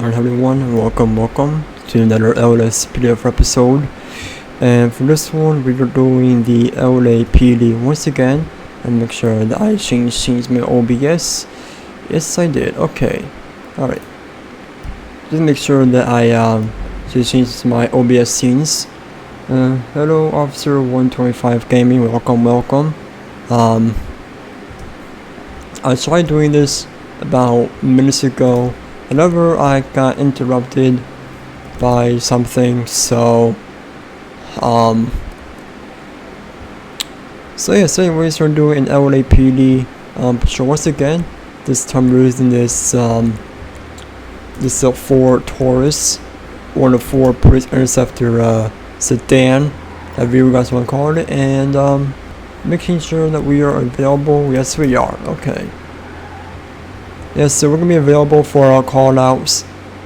Alright everyone, welcome to another LSPDFR episode. And for this one, we are doing the LAPD once again. And make sure that I changed my OBS. Yes, I did. Okay. Alright. Just make sure that I just changed my OBS scenes. Hello, Officer 125 Gaming. Welcome. I tried doing this about minutes ago. However, I got interrupted by something, so anyways, we're doing an LAPD patrol once again. This time we're using this Ford Taurus, one of Ford Police Interceptor sedan, whatever you guys want to call it, and making sure that we are available. Yes, we are. Okay. Yes, so we're gonna be available for our call outs,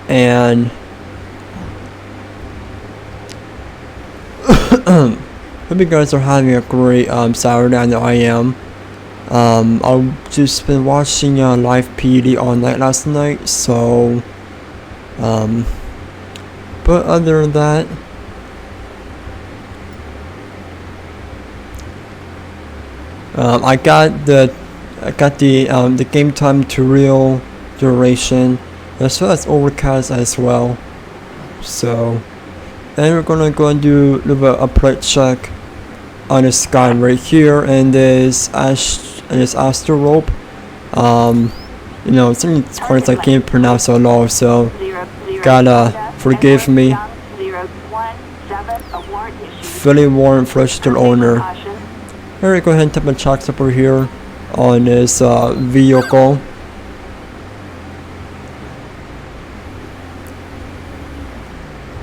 and hope you guys are having a great Saturday. I know I am. I've just been watching live PD all night last night, so but other than that, I got the game time to real duration, as well as overcast as well. So, and we're gonna go and do a little bit of upright check on the sky right here, and this asterope. You know, some of these parts I can't pronounce so low, so gotta forgive me. Fully warned, registered owner. Alright, go ahead and tap my checks up over here on this vehicle.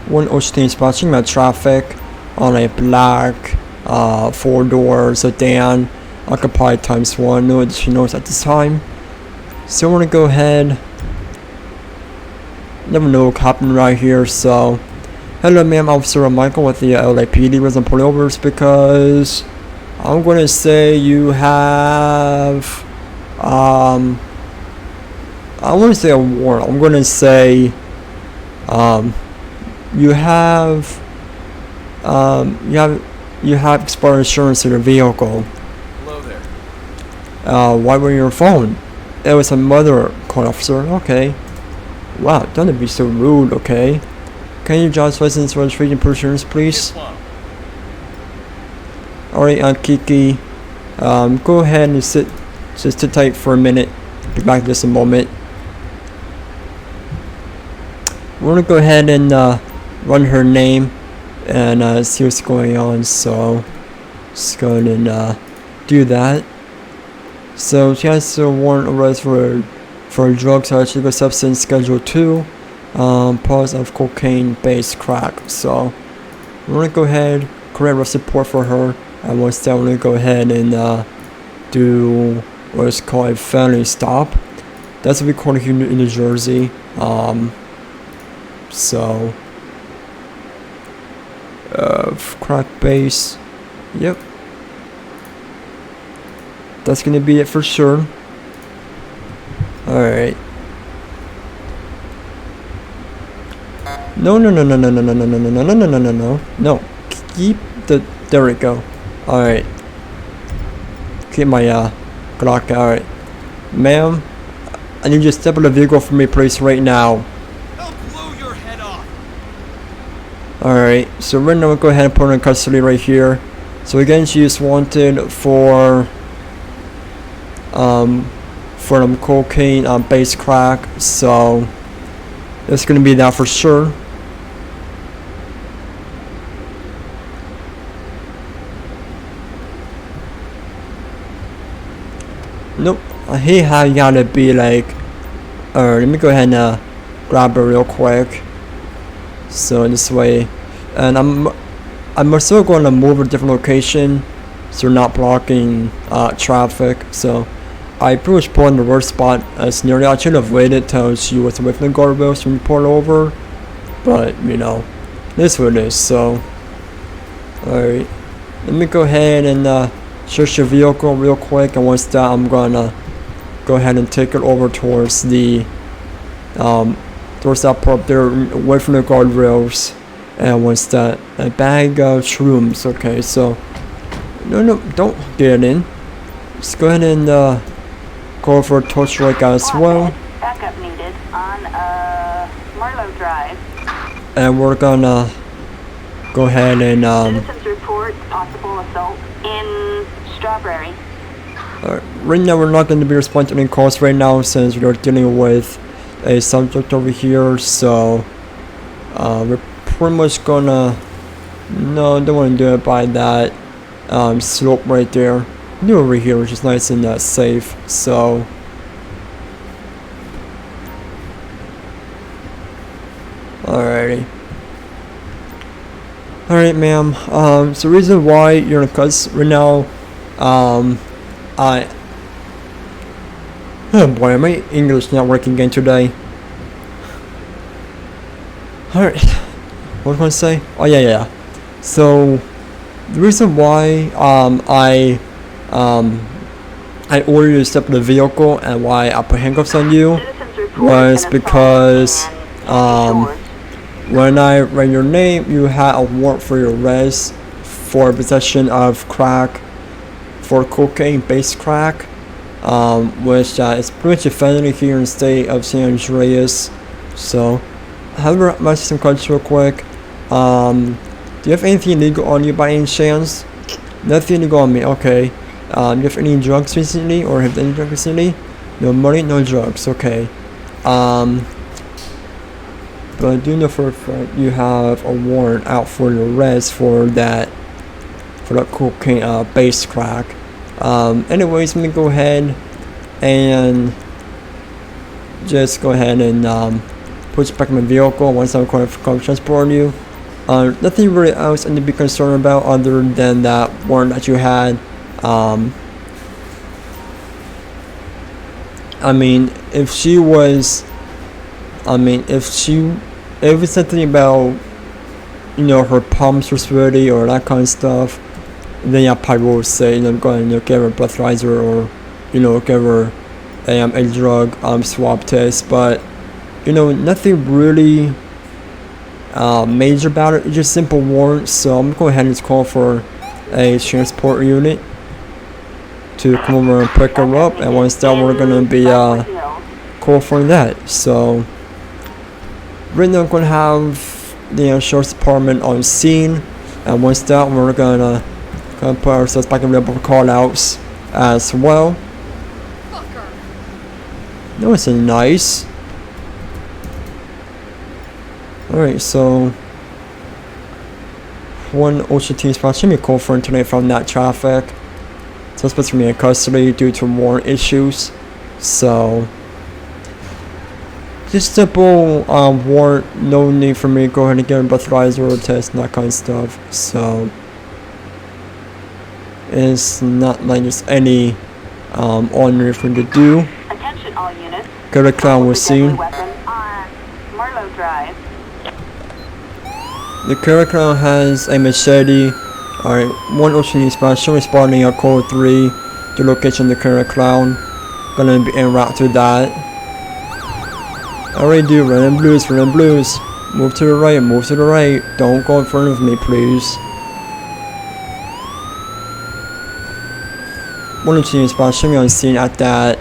One Ocean is watching my traffic on a black 4-door sedan, occupied ×1, no additionals at this time. So I want to go ahead. Never know what happened right here. So, hello, ma'am, Officer Michael with the LAPD. Reason I'm pulling over is because I'm gonna say you have I wouldn't say a warrant. I'm gonna say you have expired insurance in your vehicle. Hello there. Why were you on your phone? It was a mother call, officer. Okay. Wow, don't be so rude. Okay. Can you drive license, registration, proof insurance, please? Alright, Kiki, go ahead and sit tight for a minute. Be back in just a moment. We're gonna go ahead and run her name and see what's going on. So just go ahead and do that. So she has a warrant arrest for drugs, illegal substance, Schedule 2, pause of cocaine-based crack. So we're gonna go ahead, correct arrest report for her. And once that, we're gonna go ahead and do what is called a felony stop. That's what we call it here in New Jersey. So crack base. Yep. That's gonna be it for sure. Alright. No. No. Keep the. There we go. Alright. Keep my Glock. Alright. Ma'am, I need you to step in the vehicle for me, please, right now. I'll blow your head off. Alright, so right now we'll go ahead and put her in custody right here. So again, she is wanted for cocaine based crack. So it's gonna be that for sure. Nope, I hate how you gotta be like, let me go ahead and grab her real quick. So this way, and I'm still going to move a different location, so we're not blocking traffic. So I pretty much pulled in the worst spot scenario. I should have waited till she was away from the guardrails when we pulled over, but you know, this is what it is. So, alright, let me go ahead and search your vehicle real quick, and once that, I'm gonna go ahead and take it over towards the towards that part up there, away from the guardrails. And what's that? A bag of shrooms. Okay, so no, don't get in. Let's go ahead and go for a torch strike as well. Backup needed on Marlowe Drive. And we're gonna go ahead and Citizens report possible assault in Strawberry. right now we're not going to be responding to any calls right now since we're dealing with a subject over here, so we're pretty much gonna don't want to do it by that slope right there. New over here, which is nice and safe. So alrighty. Alright, ma'am. So the reason why you're in cuts right now, oh boy, my English not working again today. Alright, what was I gonna say? Oh yeah. So the reason why I ordered you to step in the vehicle and why I put handcuffs on you was because when I read your name, you had a warrant for your arrest for possession of crack, for cocaine-based crack, which is pretty much a felony here in the state of San Andreas. So, however, I'm asking some questions real quick. Do you have anything illegal on you by any chance? Nothing illegal on me. Okay. Do you have any drugs recently, or have any drugs recently? No money, no drugs. Okay. But I do know for a fact you have a warrant out for your arrest for that cocaine based crack. Anyways, let me go ahead and just go ahead and put you back in my vehicle once I'm going to transport you. Nothing really else I need to be concerned about other than that warrant that you had. I mean, if it's something about, her pumps were sweaty or that kind of stuff, then I probably will say, go ahead and give her a breathalyzer or, give her a drug swab test. But, nothing really major about it. It's just simple warrants. So I'm going to go ahead and call for a transport unit to come over and pick her up, and once that we're going to be call for that. So right now I'm going to have the sheriff's department on scene, and once that we're going to put ourselves back available for call outs as well. No, it's nice. Alright, so one Ocean team spot should be called for tonight from that traffic. Suspects remain in custody due to warrant issues. So just simple warrant, no need for me to go ahead and get a breathalyzer or test and that kind of stuff. So it's not like just any ordinary thing to do. Attention all units. Get a clown was seen. Marlowe Drive. The killer clown has a machete. Alright, one Ocean spot show responding at code 3 to location of the killer clown. Gonna be en route to that. Alright, dude, run blues. Move to the right. Don't go in front of me, please. One Ocean spot show me on scene at that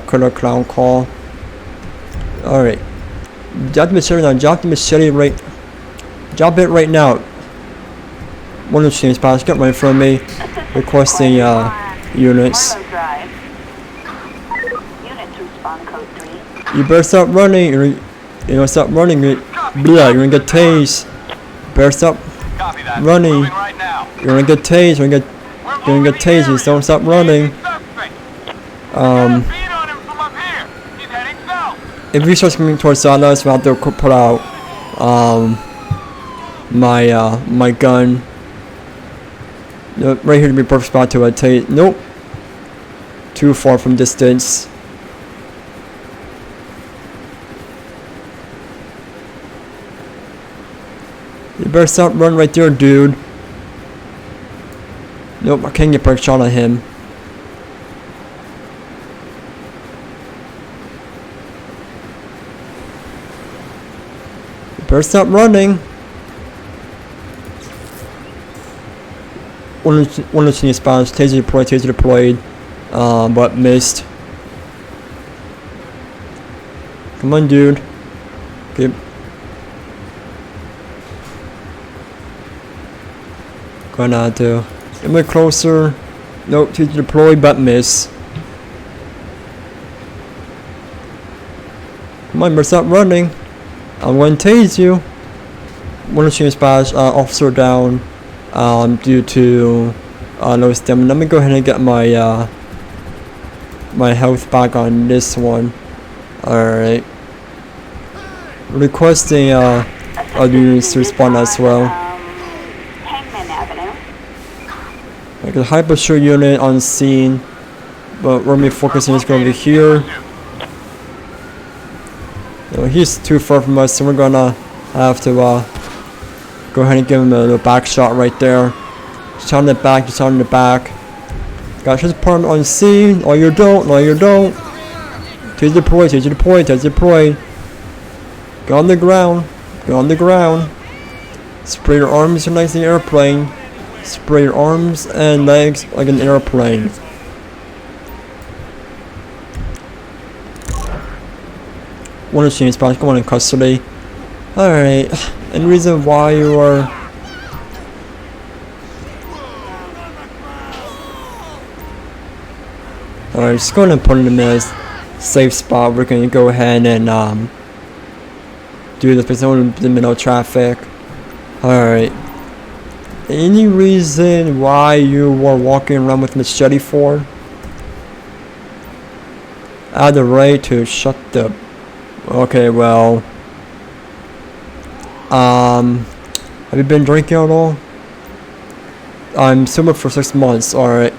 killer clown call. Alright. Drop the machete now. Drop it right now. One of the team spots get right from me, requesting units. You better stop running. Stop running. You're gonna get tased. Better stop running. You're gonna get tased. You're gonna get tased. Just don't stop running. If you start coming towards us, we'll have to pull out my gun. Right here to be a perfect spot to tase. Nope. Too far from distance. You better stop running right there, dude. Nope, I can't get a perfect shot on him. Better stop running. One of the senior spots, taser deployed, but missed. Come on, dude. Okay. Gonna do. Get me closer. Nope, taser deployed, but miss. Come on, better stop running. I'm going to tase you. One of the senior spots, officer down. Due to low stamina. Let me go ahead and get my my health back on this one. Alright. Requesting units to respond as well. Hangman Avenue. Like a hyper short unit on scene, but we're focusing is going to be here. He's too far from us, so we're gonna have to go ahead and give him a little back shot right there. Shot in the back, shot in the back. Got his department on scene. No, you don't. No, you don't. Taser deployed. Taser deployed. Taser deployed. Go on the ground. Go on the ground. Spray your arms like an airplane. Spray your arms and legs like an airplane. One of the chains back. Come on in custody. Alright. Any reason why you are... Alright, just going to put him in a safe spot. We're going to go ahead and do this because I want to the middle of traffic. Alright. Any reason why you were walking around with machete for? I had the right to shut the... Okay, well... have you been drinking at all? I'm sober for 6 months, alright.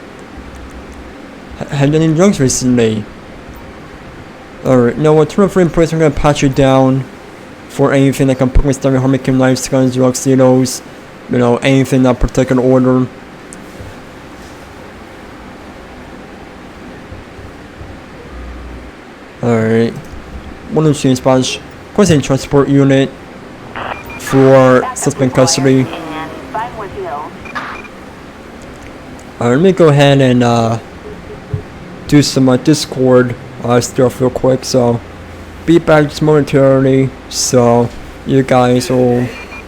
Had any drugs recently? Alright, now what, turn of frame place, I'm gonna pat you down for anything that can put me stomach, harm, making knives, guns, drugs, needles, you know, anything in that particular order. Alright. One of the chain spots, question transport unit for suspect custody. Alright, let me go ahead and do some Discord stuff real quick, so be back just momentarily, so you guys will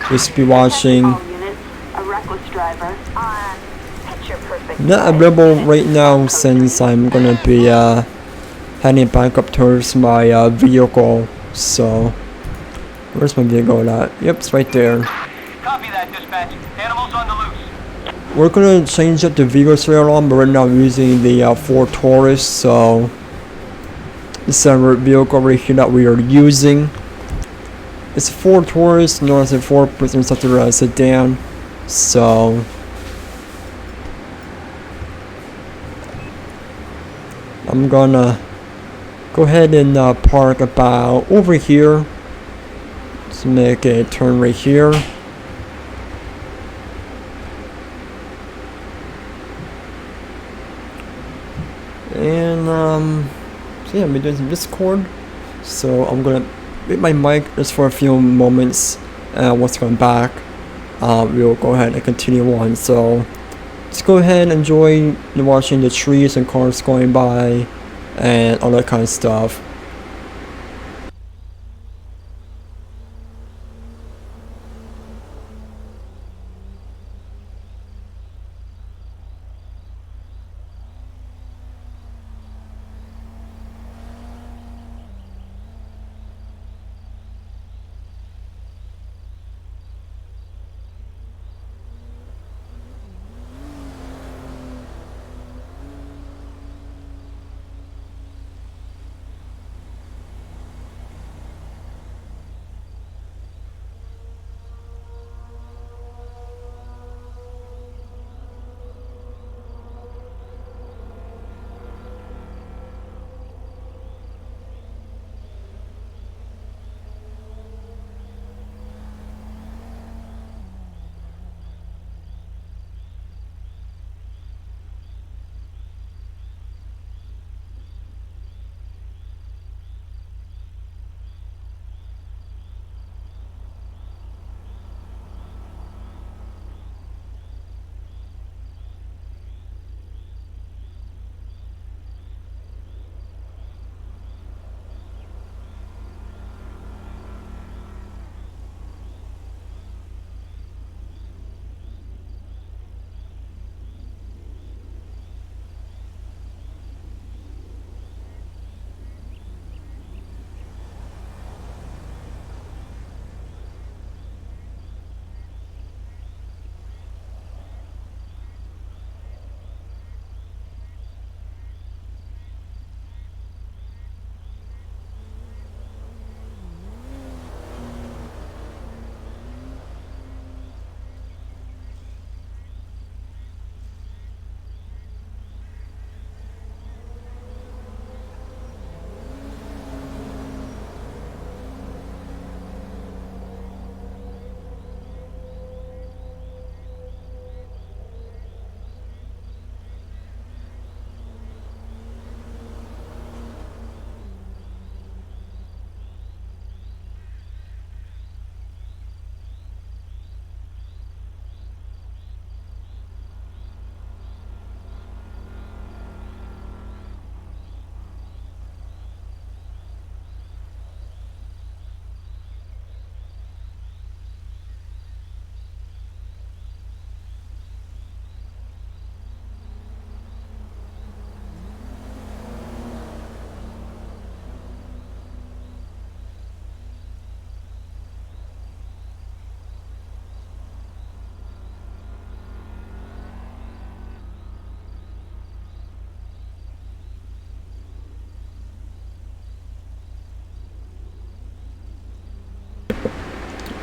just be watching. Not available right now since I'm gonna be heading back up towards my vehicle, so where's my vehicle at? Yep, it's right there. Copy that, dispatch. Animals on the loose. We're gonna change up the vehicle serial on, but right now I'm using the Ford Taurus, so this is our vehicle right here that we are using. It's a Ford Taurus, known as a 4-person sedan, so I'm gonna go ahead and park about over here. Let's make a turn right here. And so yeah, I'm doing some Discord. So I'm gonna mute my mic just for a few moments, and once I come back, we'll go ahead and continue on. So just go ahead and enjoy watching the trees and cars going by and all that kind of stuff.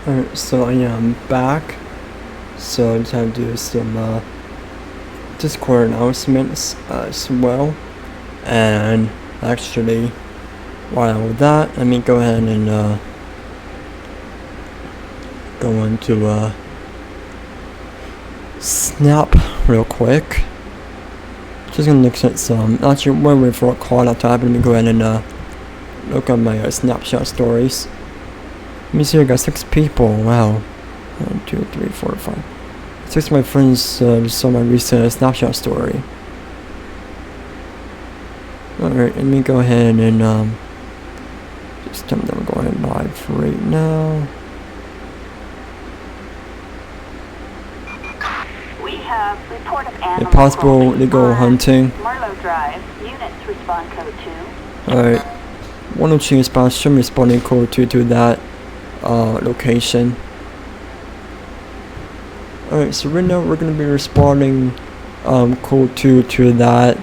Alright, so I am back. So I just have to do some Discord announcements as well. And actually, while that, let me go ahead and go into Snap real quick. Just gonna look at some. Actually, when we for a call out tab, let me go ahead and look at my snapshot stories. Let me see, I got 6 people. Wow. 1, 2, 3, 4, 5. 6 of my friends saw my recent snapshot story. Alright, let me go ahead and just tell them that we're going live right now. We have report of animal If possible, clothing they go on hunting. Marlow Drive. Units respond code 2. Alright. One of you spots should be responding code 2 to that location. Alright, so right now we're gonna be responding code 2 to that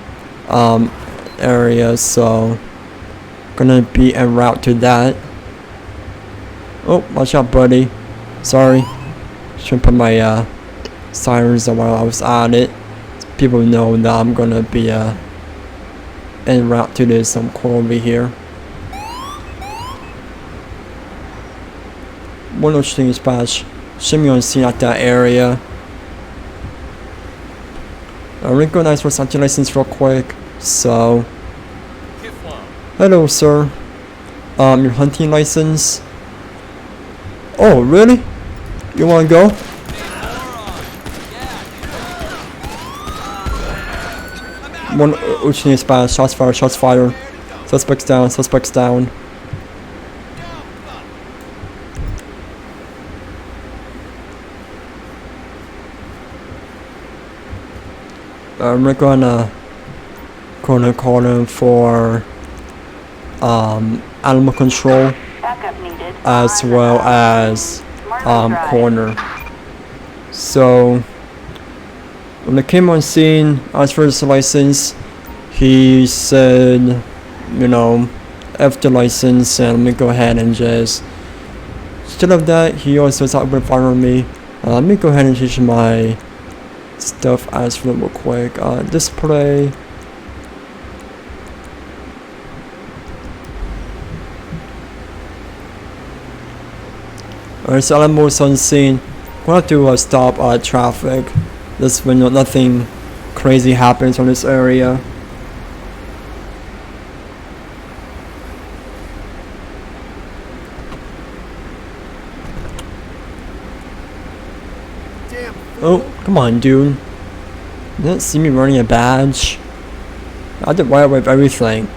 area, so gonna be en route to that. Oh, watch out, buddy. Sorry. Shouldn't put my sirens on while I was at it. People know that I'm gonna be en route to this core over here. One of things dispatch should be on scene at that area. I'm gonna go nice for something license real quick. So hello sir. Your hunting license. Oh really? You wanna go? One Ocean dispatch, shots fired, shots fired. Suspects down, suspects down. We're gonna call in for animal control Backup needed. as well as corner. So when they came on scene, asked for his license, he said, you know, F the license, and let me go ahead and just instead of that, he also started open fire on me. Let me go ahead and change my stuff as real quick. Display. Alright, so I'm almost on scene. We'll have to stop traffic. This when nothing crazy happens on this area. Oh, come on, dude. You don't see me running a badge. I did wire with everything.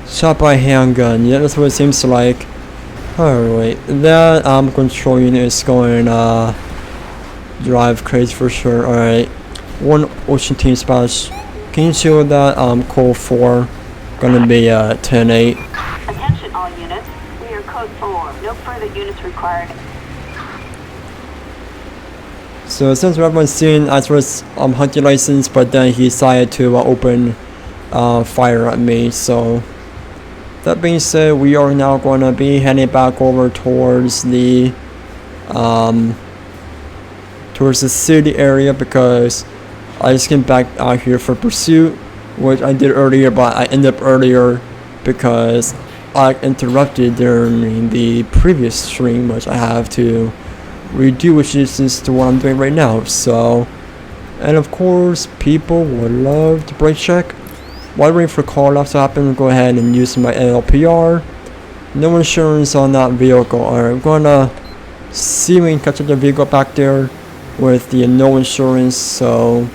Shot by handgun. Yeah, that's what it seems like. Alright, that control unit is going drive crazy for sure. Alright, one Ocean team spots. Can you show that code 4 gonna be 10-8? Attention all units. We are code 4. No further units required. So since everyone's seen as was hunting license, but then he decided to open fire at me. So that being said, we are now going to be heading back over towards the city area because I just came back out here for pursuit, which I did earlier, but I ended up earlier because I interrupted during the previous stream, which I have to redo, which is to what I'm doing right now. So, and of course, people would love to brake check. While waiting for call outs to happen, go ahead and use my LPR. No insurance on that vehicle. Alright, I'm gonna see if we can catch up the vehicle back there with the no insurance. So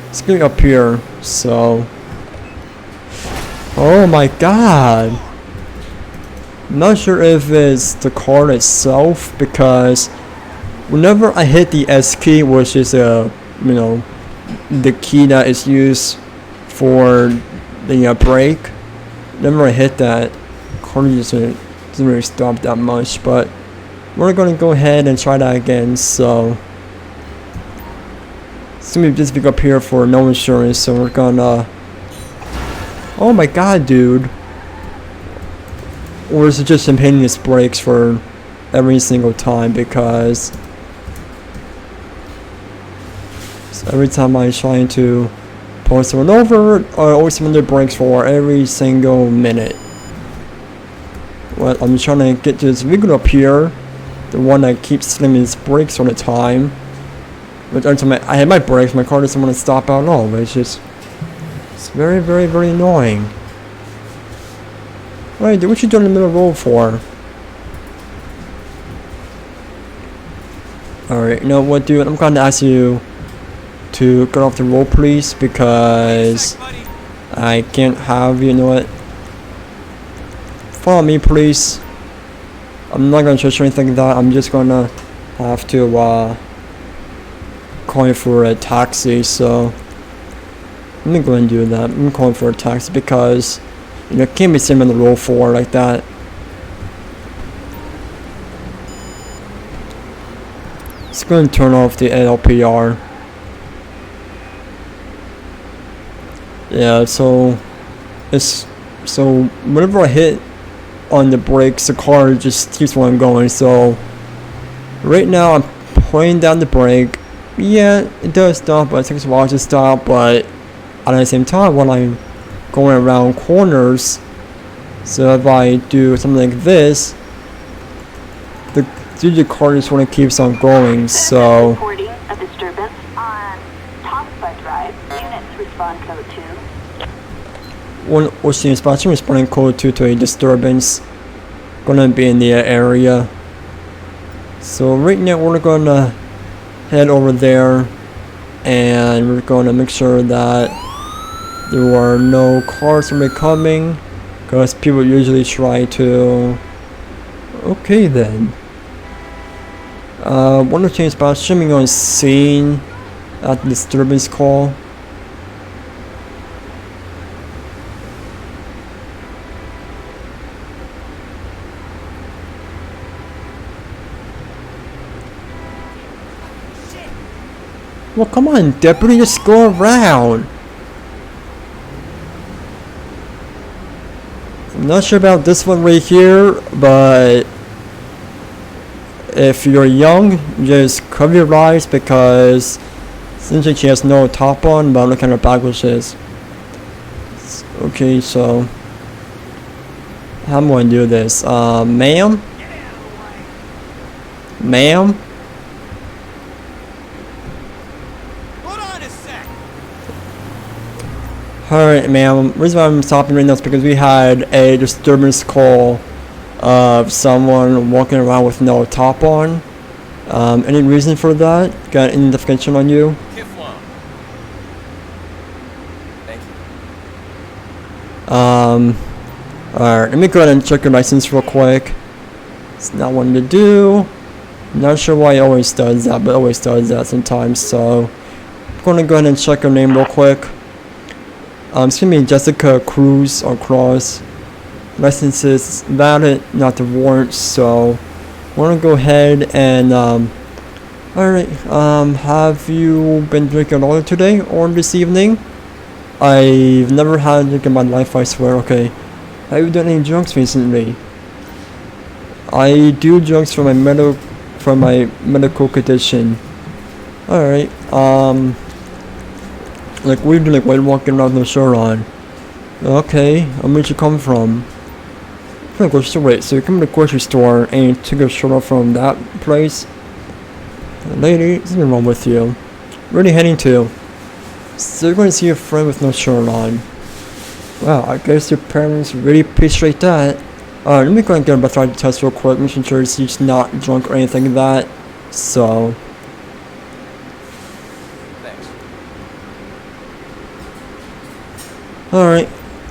it's getting up here. So, oh my god. Not sure if it's the car itself because whenever I hit the S key, which is the key that is used for the brake, whenever I hit that, car just doesn't really stop that much. But we're gonna go ahead and try that again. So it's gonna be this big up here for no insurance. So we're gonna Oh my god, dude. Or is it just spontaneous breaks for every single time? Because every time I'm trying to post one over, I always some other breaks for every single minute. Well, I'm trying to get this video up here, the one that keeps slamming its brakes all the time. But every time I hit my brakes, my car doesn't want to stop at all. It's just, it's very, very, very annoying. Alright, dude, what you doing in the middle of the road for? Alright, you know what, dude? I'm going to ask you to get off the road, please, because I can't have you know what. Follow me, please. I'm not gonna touch or anything like that. I'm just gonna have to call you for a taxi. So let me go and do that. I'm calling for a taxi because you know can't be sitting on the road for like that. Just gonna turn off the LPR. Yeah, so whenever I hit on the brakes, the car just keeps on going. So right now I'm putting down the brake. Yeah, it does stop, but it takes a while to stop. But at the same time, when I'm going around corners, so if I do something like this, the car just want to keeps on going. So Reporting a disturbance on Tospa Drive. Units respond code 2. what's the inspection responding code 2 to a disturbance gonna be in the area. So right now we're gonna head over there and we're gonna make sure that there are no cars gonna be coming, because people usually try to. Okay then. One of the things about streaming on scene at the disturbance call. Well, come on, deputy, just go around. I'm not sure about this one right here, but if you're young, just cover your eyes because essentially she has no top on, but look at her backwards is. Okay, so how am I going to do this? Ma'am? Ma'am? Alright, ma'am. The reason why I'm stopping right now is because we had a disturbance call of someone walking around with no top on. Any reason for that? Got any notification on you? Thank you. Alright, let me go ahead and check your license real quick. It's not one to do. Not sure why it always does that, but it always does that sometimes. So I'm gonna go ahead and check your name real quick. It's gonna be Jessica Cruz or Cross. License is valid, not the warrant. So I wanna go ahead and alright, have you been drinking all today or this evening? I've never had a drink in my life, I swear. Okay, have you done any drugs recently? I do drugs for my medical condition. Alright, like we're doing, like while walking around with no shirt on. Okay, where'd you come from? From the grocery store. Wait, so you come to the grocery store and you took your shirt off from that place? Lady, there's nothing wrong with you. Where are you heading to? So you're going to see your friend with no shirt on. Wow, I guess your parents really appreciate that. Alright, let me go and get a breath test real quick, making sure she's not drunk or anything like that. So alright,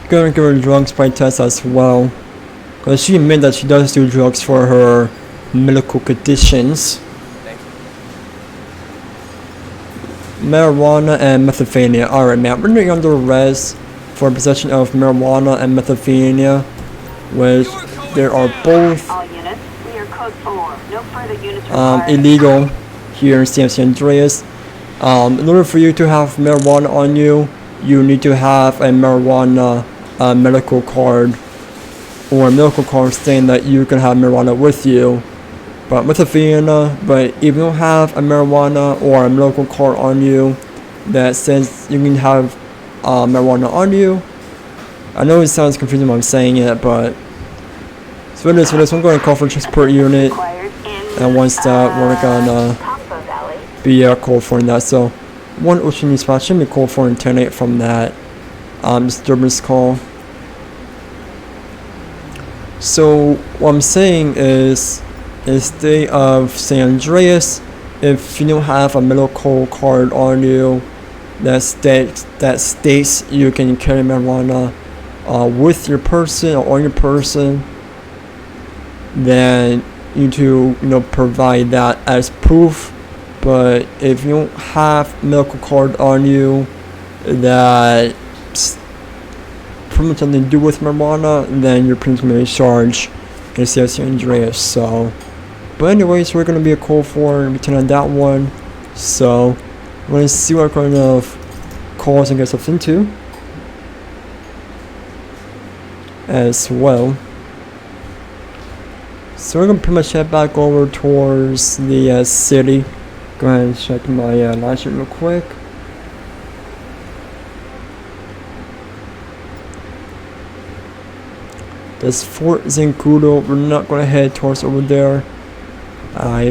go and give her a drugs by test as well. Because she admitted that she does do drugs for her medical conditions. Marijuana and methamphetamine. Alright, ma'am, we're doing under arrest for possession of marijuana and methamphetamine, which there are both All units, we are code 4. No further units required. illegal here in San Andreas. In order for you to have marijuana on you, you need to have a marijuana a medical card or a medical card saying that you can have marijuana with you. But with a Vienna, but if you don't have a marijuana or a medical card on you that says you can have marijuana on you, I know it sounds confusing when I'm saying it, but so it is. I'm going to call for transport unit, and once that we're gonna be called for that. So one ocean spot should be called for and terminate from that disturbance call. So what I'm saying is, instead of San Andreas, if you don't have a medical card on you that states you can carry marijuana with your person or on your person, then you need to provide that as proof. But if you don't have medical card on you that pretty much something to do with marijuana, then you're pretty much going to be charged in San Andreas. So, but anyways, we're going to be a call for and return on that one. So let's see what kind of calls and get stuff into as well. So we're going to pretty much head back over towards the city. Go ahead and check my live stream real quick. That's Fort Zancudo. We're not going to head towards over there. I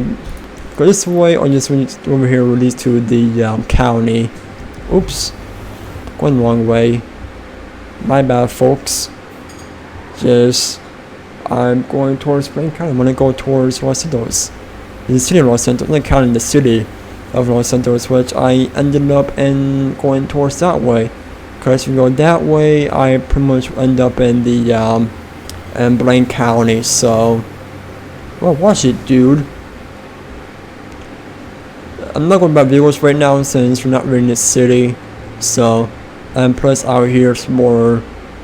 go this way, or just over here release to the county. Oops, going the wrong way. My bad, folks. I'm going towards Plain County. I'm gonna go towards Los Santos, the city of Los Santos, not counting the city of Los Santos, which I ended up going towards that way. Cause if you go that way, I pretty much end up in the in Blaine County. So, well, watch it, dude. I'm not going to buy vehicles right now since we're not really in the city. So, and plus out here is more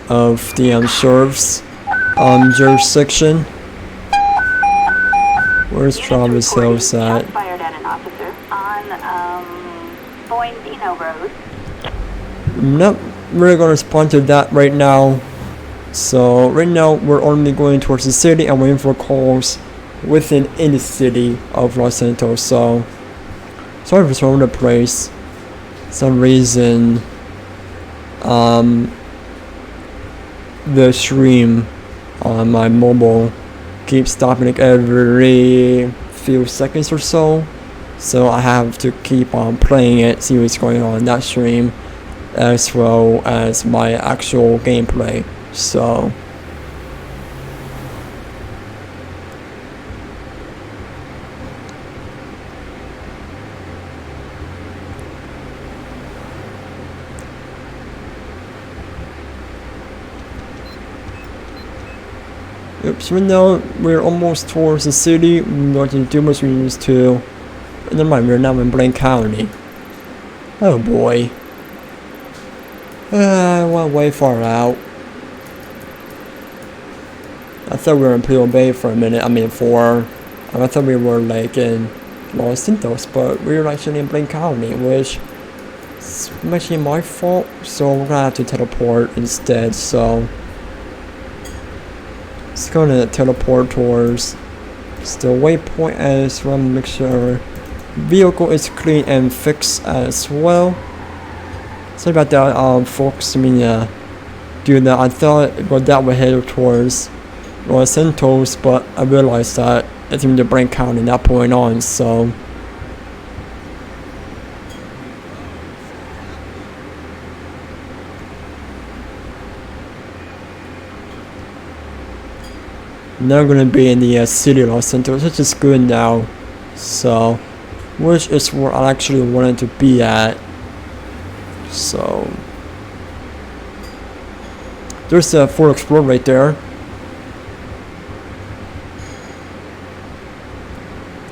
of the sheriff's jurisdiction. Where's Travis Hills at? Fired at an officer on Boindino Road. I'm not really going to respond to that right now. So right now we're only going towards the city and waiting for calls in the city of Los Santos. So sorry for throwing the place. Some reason the stream on my mobile keeps stopping like every few seconds or so. So I have to keep on playing it, see what's going on in that stream, as well as my actual gameplay. So oops, right now we're almost towards the city. We're going to do much we used to. Never mind, we're now in Blaine County. Oh boy. I went way far out. I thought we were in Peel Bay for a minute. I thought we were like in Los Santos, but we were actually in Blaine County, which is actually my fault. So we're gonna have to teleport instead. So it's gonna teleport towards the waypoint as well. Make sure vehicle is clean and fixed as well. Sorry about that, folks. Do that. I thought that would head towards Los Santos, but I realized that it's in the Blaine County from that point on. So now I'm gonna be in the city of Los Santos, which is good now. So, which is where I actually wanted to be at. So there's a Ford Explorer right there.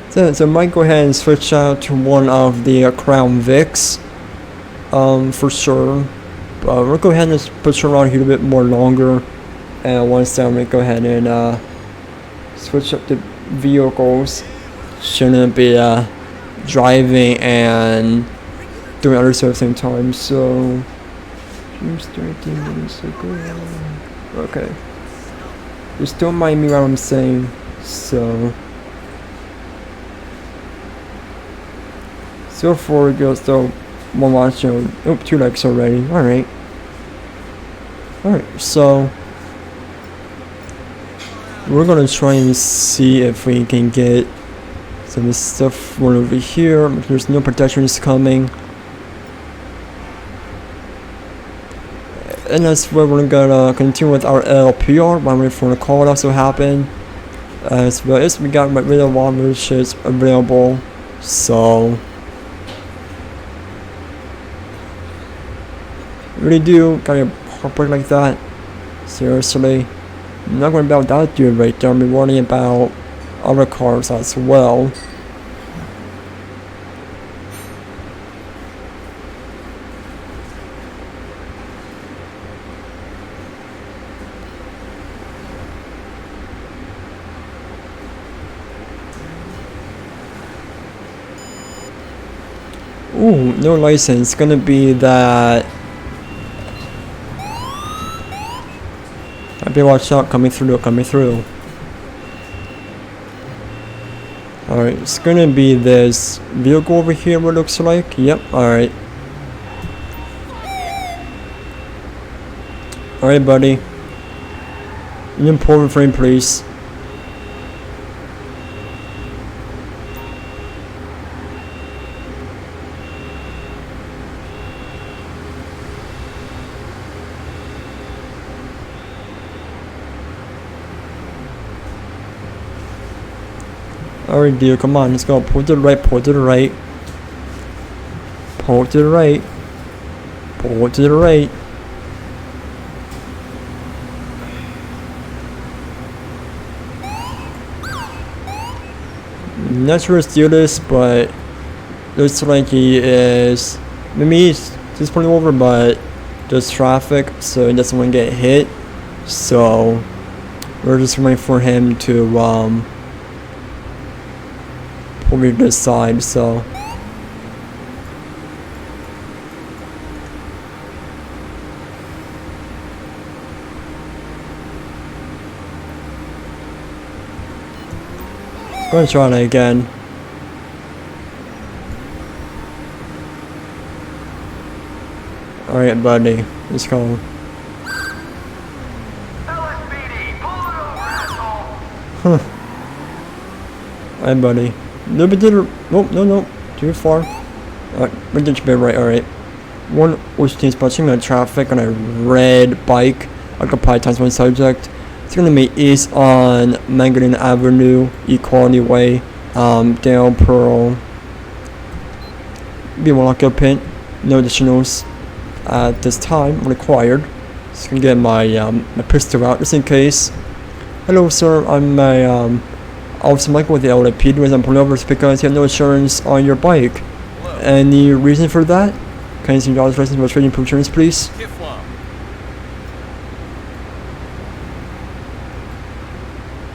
So I might go ahead and switch out to one of the Crown Vics, for sure. But we'll go ahead and just push around here a bit more longer, and once I'm gonna go ahead and switch up the vehicles. Shouldn't be driving and doing other stuff at the same time. So Seems 13 minutes ago. Okay. Just don't mind me what I'm saying. So far it goes though. One watch, oh, 2 likes already. Alright. So we're gonna try and see if we can get some stuff one over here. There's no protections coming. And that's where we're gonna continue with our LPR. One wait for the call also happen. As well as we got rid of all the shits available. So really do gotta heartbreak like that. Seriously. I'm not going about that dude right there. I'm worrying about other cars as well. Ooh, no license. Gonna be that. I better watch out. Coming through. Alright, it's gonna be this vehicle over here. What it looks like. Yep. Alright. Alright, buddy. An important frame, please. Alright, dear, come on, let's go. Pull to the right, pull to the right. Pull to the right. Pull to the right. Not sure to steal this, but looks like he is. Maybe he's just pulling over, but there's traffic, so he doesn't want to get hit. So we're just waiting for him to over this side, so I'm gonna try that again. Alright, buddy, let's go. LSPD, pull it over, asshole! Alright, buddy. No, but did no, too far. Alright, we did be right. Alright, one was team spotting on traffic on a red bike. I could probably times one subject. It's gonna be east on Magdalene Avenue, Equality Way, Dale Pearl. Be one lock up pin. No additionals at this time required. Just gonna get my my pistol out just in case. Hello, sir. I'm a Officer Michael with the LSPDFR. The reason I'm pulling over is because you have no insurance on your bike. Hello. Any reason for that? Can you see your license for trading proof insurance, please?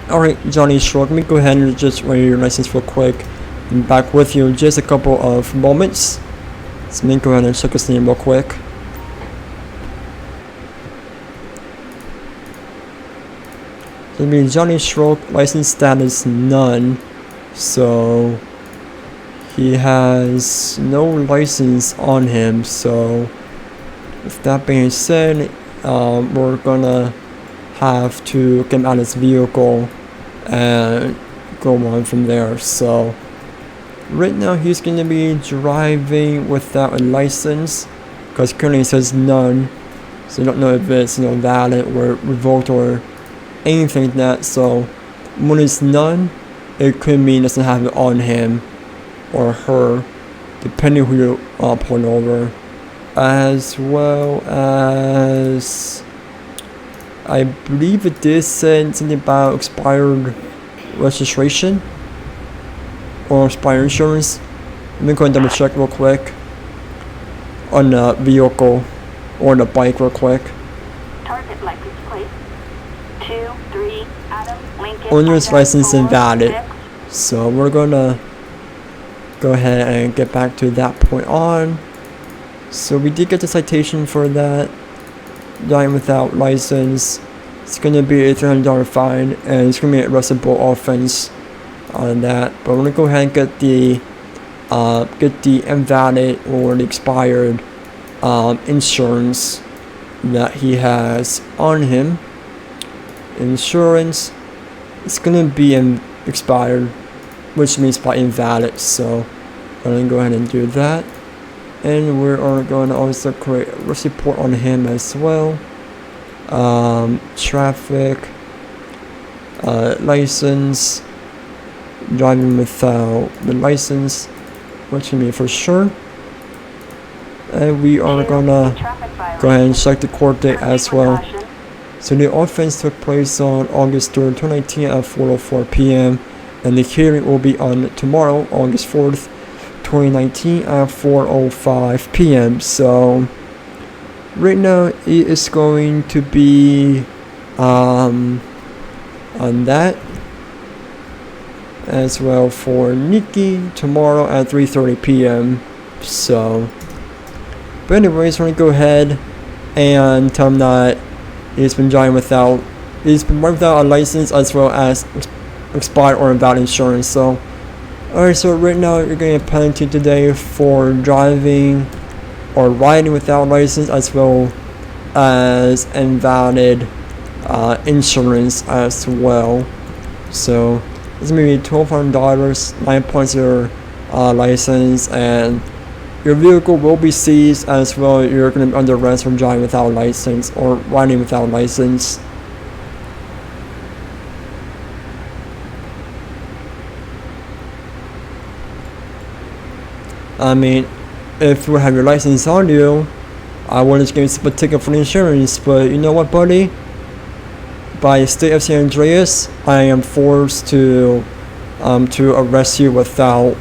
Alright, Johnny Shrug, let me go ahead and just run your license real quick. I'm back with you in just a couple of moments. So let me go ahead and check his name real quick. So it'll be Johnny Shrug, license status none. So he has no license on him. So with that being said, we're gonna have to get him out of his vehicle and go on from there. So right now he's gonna be driving without a license because currently it says none, so I don't know if it's valid or revoked or anything like that. So when it's none, it could mean it doesn't have it on him or her, depending who you're pulling over. As well as I believe it did say something about expired registration or expired insurance. Let me go and double check real quick on the vehicle or the bike real quick. Target license plate 23 Adam Lincoln. Owner's license invalid. So we're gonna go ahead and get back to that point on. So we did get the citation for that. driving without license, it's gonna be a $300 fine, and it's gonna be an arrestable offense on that. But we're gonna go ahead and get the invalid or the expired insurance that he has on him. Insurance, it's gonna be expired, which means by invalid. So I'm gonna go ahead and do that, and we're going to also create a risk report on him as well. Traffic, license, driving without the license, which can be for sure. And we are gonna go ahead and check the court date as well. So the offense took place on August 3rd, 2019 at 4:04 p.m. and the hearing will be on tomorrow, August 4th, 2019 at 4:05 p.m. So right now it is going to be on that as well for Nikki tomorrow at 3:30 p.m. So, but anyways, we're gonna go ahead and tell him that he's been driving without a license as well as expired or invalid insurance. So, alright, so right now you're getting a penalty today for driving or riding without license as well as invalid insurance as well. So it's gonna be $1,200, 9 points your license, and your vehicle will be seized as well. You're gonna be under arrest for driving without license or riding without license. I mean, if you have your license on you, I wouldn't give you a ticket for the insurance, but you know what, buddy? By the state of San Andreas, I am forced to arrest you without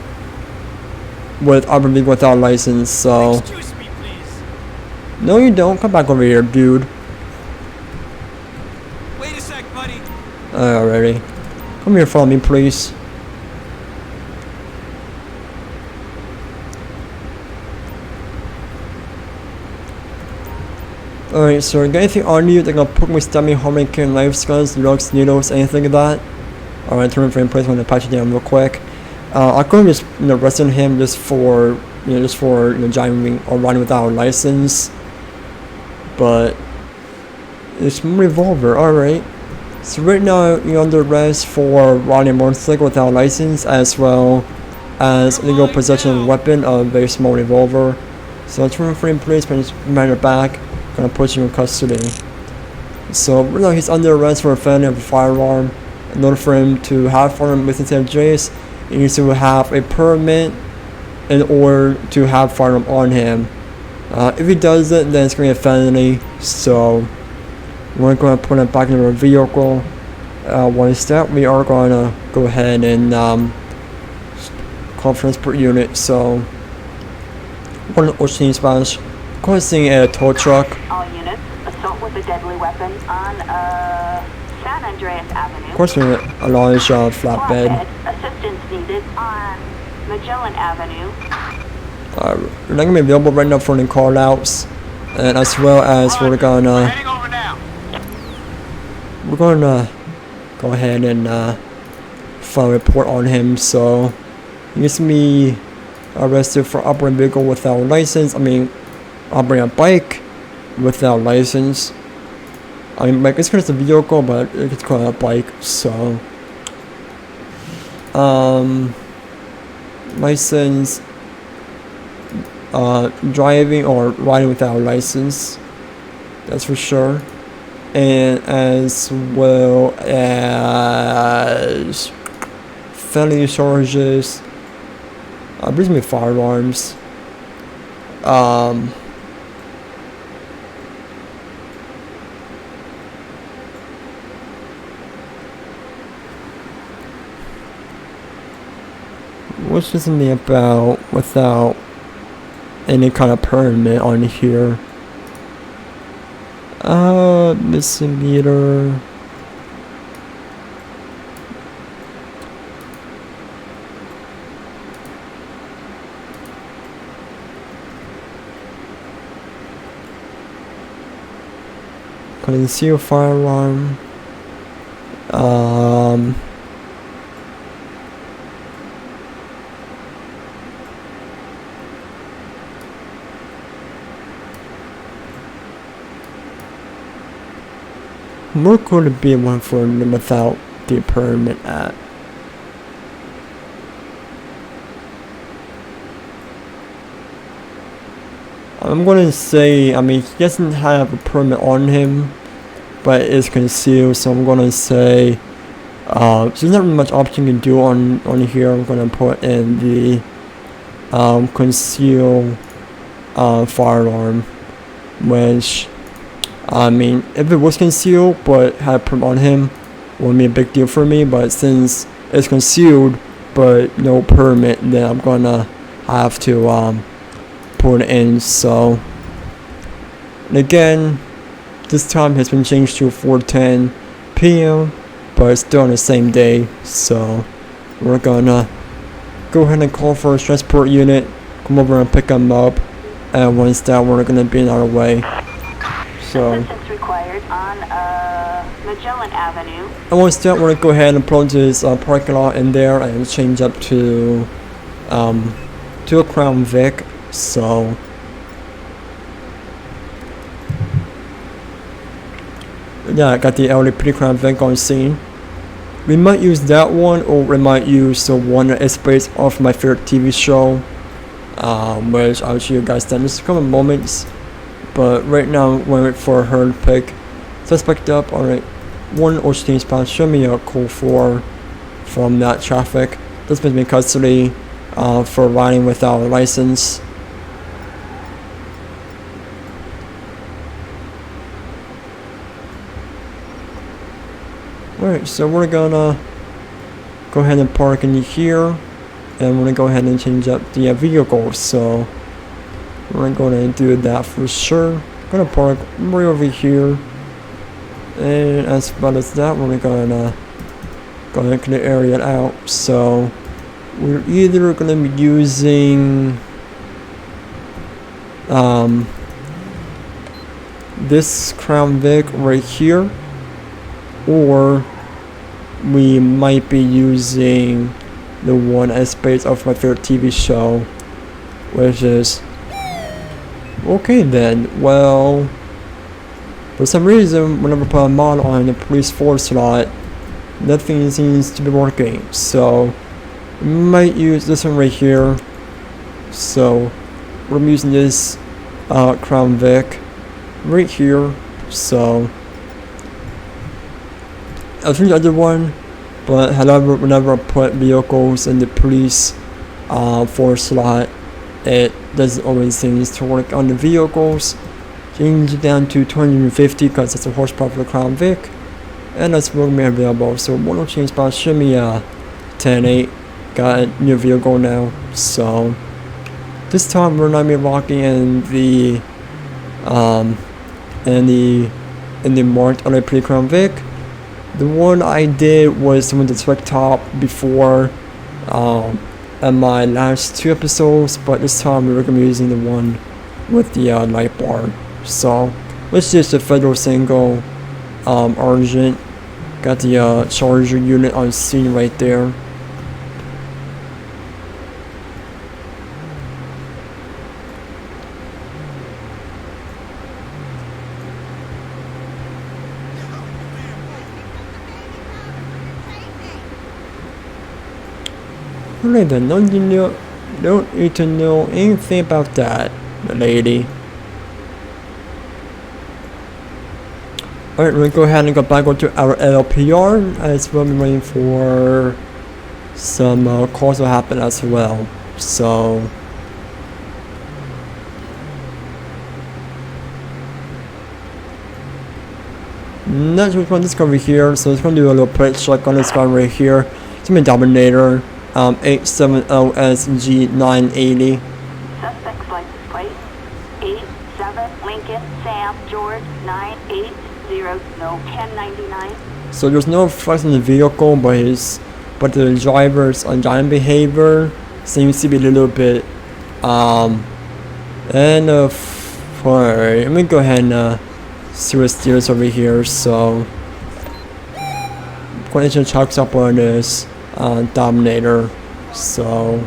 license. So Excuse me, please. no, you don't. Come back over here, dude. Wait a sec, buddy. Alrighty, come here, follow me, please. Alright, so got anything on you? They're gonna poke me, stab me, harm me, kill, knife, guns, drugs, needles, anything like that? Alright, turn for in place. I'm gonna patch it down real quick. I could just arresting him just for driving or riding without a license, but it's a revolver. Alright, so right now you're under arrest for riding a motorcycle without a license as well as illegal possession of a weapon, a very small revolver. So turn for in place, matter back. Gonna put you in custody. So right now he's under arrest for offending of a firearm. In order for him to have a firearm within San Andreas, he needs to have a permit in order to have a firearm on him. If he doesn't, then it's gonna be a felony. So we're gonna put him back into our vehicle. Once that, we are gonna go ahead and call transport unit. So we're gonna in Spanish. Causing a tow truck. All units, assault with a deadly weapon on San Andreas Avenue. Of course, we're a large flatbed. Assistance needed on Magellan Avenue. We're not gonna be available right now for the call outs, and as well as we're gonna Heading over now. go ahead and file a report on him. So he gets me arrested for operating vehicle without license. I mean, operating a bike without license. I mean, like, it's because it's a vehicle, but it's called a bike. So license, driving or riding without license, that's for sure, and as well as felony charges, brings me firearms. What's this something about without any kind of permit on here? Misdemeanor. conceal firearm. Where could it be one for them without the permit at? I'm gonna say, I mean, he doesn't have a permit on him, but it is concealed, so I'm gonna say, so there's not really much option you can do on here. I'm gonna put in the conceal firearm, which, I mean, if it was concealed but had a permit on him, wouldn't be a big deal for me, but since it's concealed but no permit, then I'm gonna have to put it in. So, and again, this time has been changed to 4:10 p.m. but it's still on the same day, so we're gonna go ahead and call for a transport unit, come over and pick them up, and once that, we're gonna be on our way. So, Assistance required on Magellan Avenue. and once that, we're gonna go ahead and plug this parking lot in there and change up to a Crown Vic. So, yeah, I got the LSPDFR Crown Vic on scene. We might use that one, or we might use the one that is based off my favorite TV show, which I'll show you guys that in just a couple of moments. But right now, I'm waiting for her to pick suspect up. Alright, 1 Ocean Spot, show me a code 4 from that traffic. This puts me in custody for riding without a license. Alright, so we're gonna go ahead and park in here, and we're gonna go ahead and change up the vehicle. So we're gonna do that for sure. Gonna park right over here, and as well as that, we're gonna go ahead and clear the area out. So we're either gonna be using this Crown Vic right here, or we might be using the one as based off my favorite TV show, which is okay then. Well, for some reason, whenever I put a mod on the police force slot, nothing seems to be working. So we might use this one right here. So we're using this Crown Vic right here. So I'll change the other one, but however, whenever I put vehicles in the police force slot, it doesn't always seem to work on the vehicles. Change it down to 250 because that's a horsepower for the Crown Vic, and that's what will be available. So one will change spot, show me 10-8, got a new vehicle now. So this time we're not be locking in the marked LSPDFR Crown Vic. The one I did was the one that's right top before in my last 2 episodes, but this time we're gonna be using the one with the light bar. So let's just a federal single urgent. Got the charger unit on scene right there. Alright then, don't need to know anything about that, lady. Alright, we're gonna go ahead and go back to our LPR as well. We're waiting for some calls to happen as well. So next we're going to discover here. So it's going to do a little plate check on this guy right here. It's my Dominator. 870SG980. Suspect's license plate 87 Lincoln Sam George 980 no 1099. So there's no flex in the vehicle, but the driver's driving behavior seems to be a little bit let me go ahead and serious steers over here, so I'm going to chalk up on this Dominator. So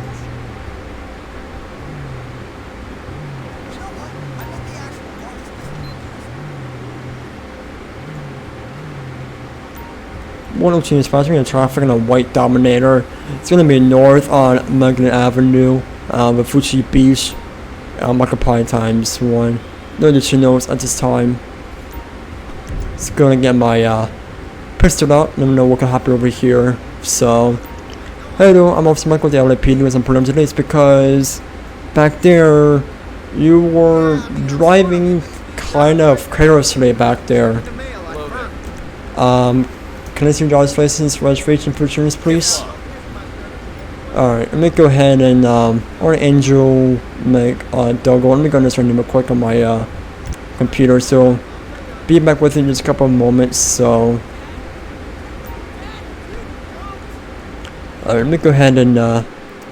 one of two spots, we're gonna traffic in a white Dominator. It's gonna be north on Magnet Avenue, with Fuji Beach, Macapie times 1. No additional notes at this time. Just gonna get my pistol out. Let me know what can happen over here. So, hello, I'm Officer Michael, the LSPDFR with some problems today. It's because back there you were driving kind of carelessly back there. Can I see your driver's license, registration, for insurance, please? Alright, let me go ahead and or Angel make Doggo. Let me go on this right real quick on my computer. So be back with you in just a couple of moments. So alright, let me go ahead and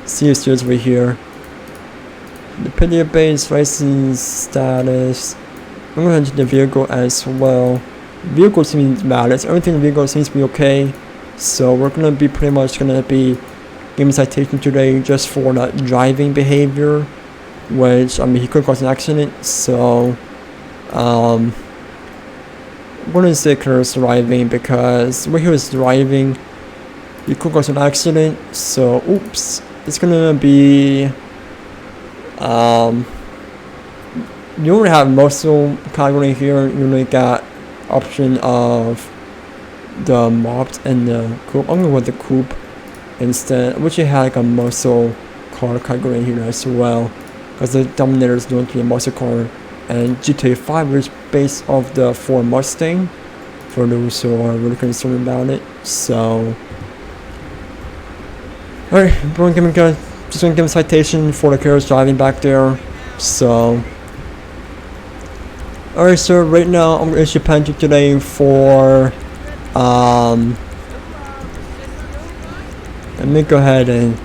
see if there's over here. The PDA base license status. I'm going to the vehicle as well. Vehicle seems valid. Everything in the vehicle seems to be okay. So we're gonna be pretty much gonna be giving citation today just for that driving behavior, which I mean he could cause an accident. So I'm gonna say careless driving because when he was driving, he could cause an accident. So oops, it's gonna be you only have muscle category here. You only got option of the mobbed and the coupe. I'm going with the coupe instead, which you had like a muscle car category here as well, because the Dominator is going to be a muscle car, and GTA 5 is based off the Ford Mustang for those who are really concerned about it. So alright, just gonna give a citation for the careless driving back there. So alright, so right now I'm going to issue a penalty today for let me go ahead and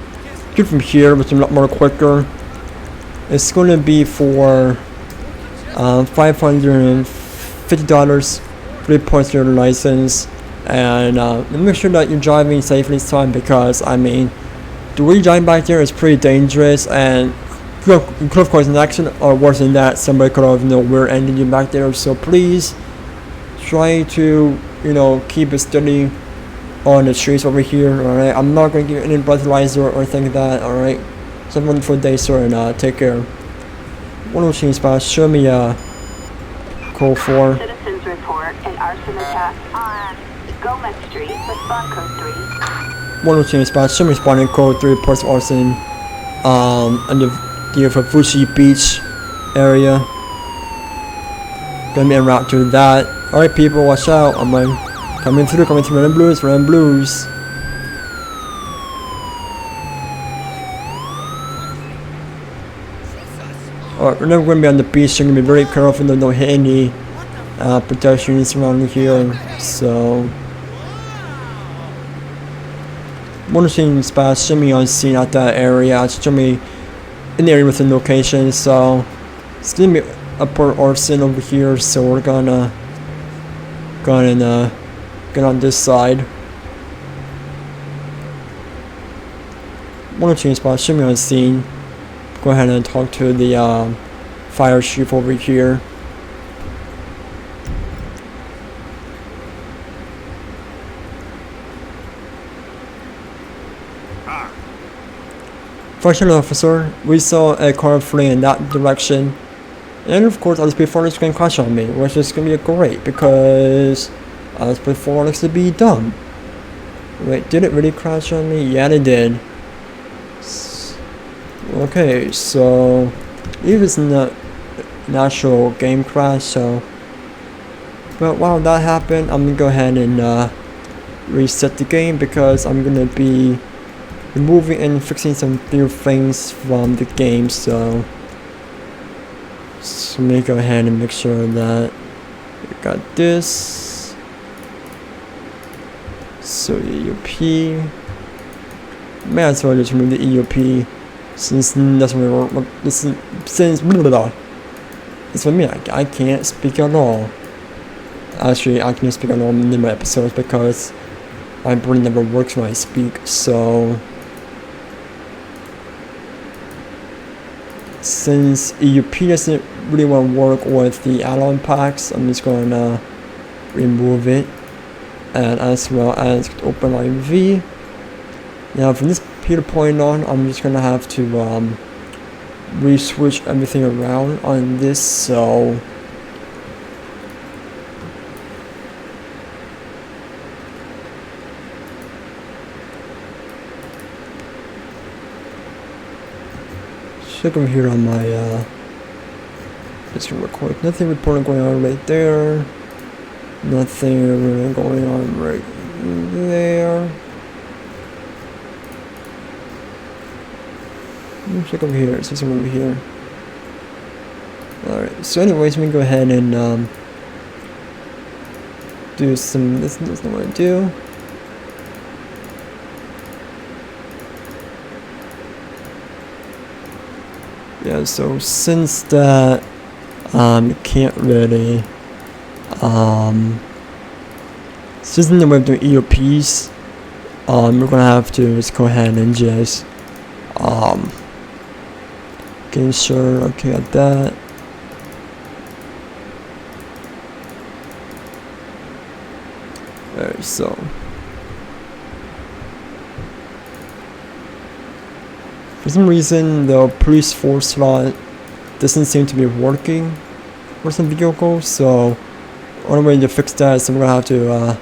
get from here, which is a lot more quicker. It's going to be for $550, 3 points to your license, and make sure that you're driving safely this time, because I mean the way you're driving back there is pretty dangerous, and you could have caused an accident, or worse than that, somebody could have rear-ended you back there. So please try to keep it steady on the streets over here. Alright, I'm not going to give you any breathalyzer or anything like that. Alright, so have a wonderful day, sir, and take care. One of those spots, show me code 4. Citizens report an arson attack on Gomez Street, respond code 3. One of those spots, show me responding code 3, reports arson on the for Fuji Beach area. Gonna be en route to that. Alright people, watch out. I'm coming through Red and Blues, Red and Blues. Alright, we're never gonna be on the beach, so I'm gonna be very careful that don't hit any pedestrians around here. So one of the spots, show me on scene at that area, show me in the area within location. So it's gonna be upper arson over here, so we're gonna get on this side. One or two spots, show me on scene. Go ahead and talk to the fire chief over here. Fortunately, officer, we saw a car fleeing in that direction, and of course LSPDFR is going to crash on me, which is going to be great because LSPDFR likes to be dumb. Wait, did it really crash on me? Yeah, it did. Okay, so even it's not an actual game crash, so but while that happened, I'm gonna go ahead and reset the game because I'm gonna be removing and fixing some few things from the game. So let me go ahead and make sure that we got this. So EUP, may as well just remove the EUP since that's what it's for me. I can't speak at all. Actually, I can speak on in my episodes because my brain never works when I speak. So since EUP doesn't really want to work with the add-on packs, I'm just gonna remove it, and as well as open IV. Now from this point on, I'm just gonna have to re-switch everything around on this. So check over here on my just real quick. Nothing reporting going on right there. Nothing really going on right there. Let me check over here. It's something over here. Alright, so anyways, we can go ahead and do some, this is not what I do. Yeah, so since that you can't really since the way of doing EOPs, we're gonna have to just go ahead and just get sure. Okay, got that. Alright, so for some reason the police force slot doesn't seem to be working for some vehicles, so only way to fix that is we're gonna have to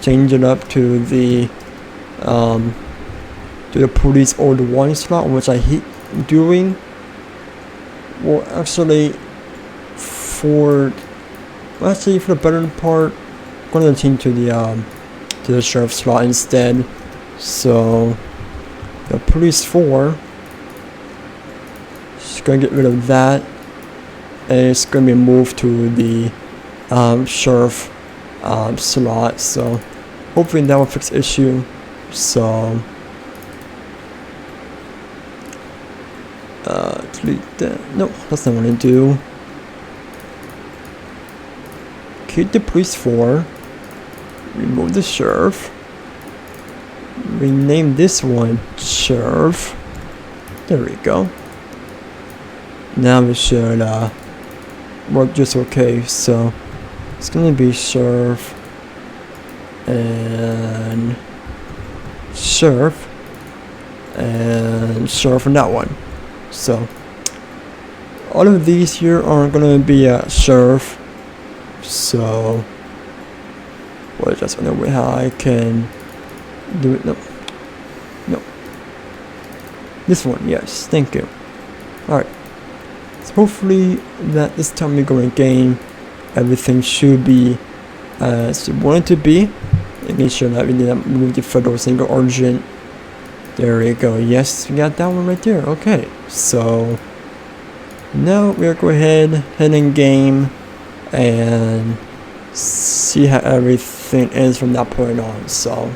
change it up to the police order 1 slot, which I hate doing. Well, actually, for the better part, I'm gonna change to the sheriff slot instead. So the police 4, just gonna get rid of that, and it's gonna be moved to the sheriff slot. So hopefully that will fix the issue. So delete that. No, that's not what I do. Keep the police 4, remove the sheriff, rename this one sheriff. There we go. Now it should work just okay. So it's gonna be sheriff and sheriff and sheriff on that one. So all of these here are gonna be sheriff. So well, just another way how I can do it. No, this one, yes, thank you. Alright, so hopefully that this time we go in game, everything should be as it wanted to be. Making sure that we need to move the federal single origin. There we go. Yes, we got that one right there. Okay, so now we'll go ahead in game and see how everything is from that point on. So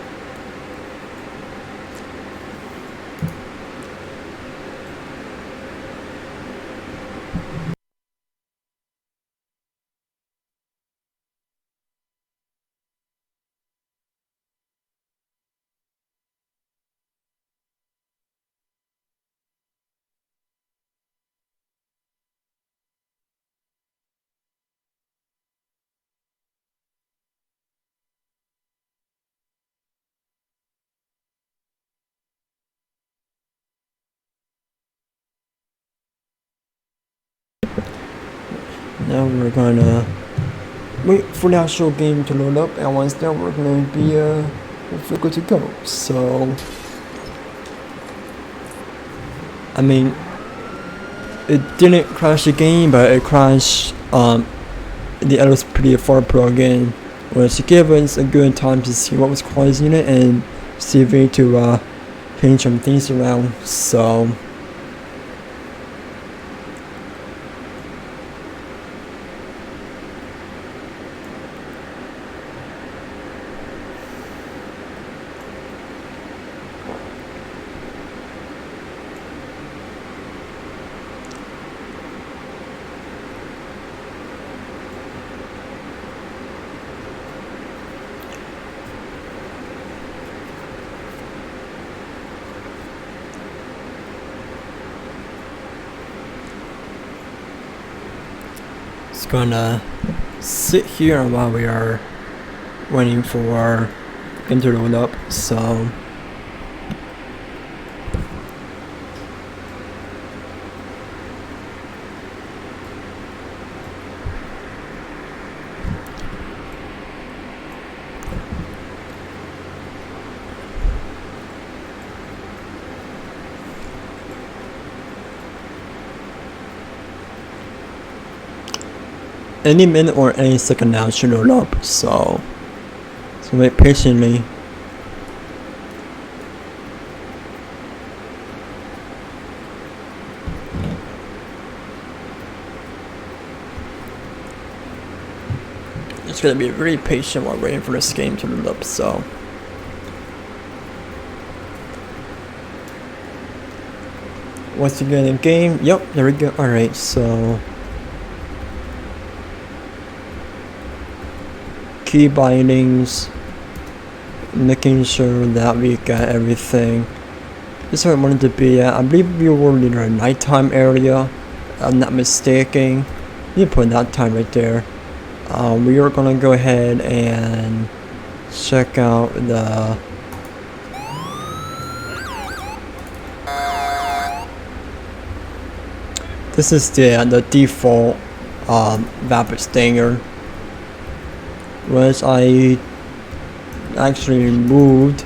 now we're gonna wait for the actual game to load up, and once that we're gonna be hopefully good to go. So I mean, it didn't crash the game, but it crashed the LSPDFR Pro again, which gave us a good time to see what was causing it and see if we need to change some things around. So Just gonna sit here while we are waiting for game to load up. So any minute or any second now should load up, so wait patiently. Just gotta be very patient while waiting for this game to load up, so once again in game, yep, there we go. Alright, so key bindings, making sure that we got everything. This is where I wanted to be at. I believe we were in a nighttime area, if I'm not mistaken. You put that time right there. We are gonna go ahead and check out the this is the default vapid stanger, which I actually moved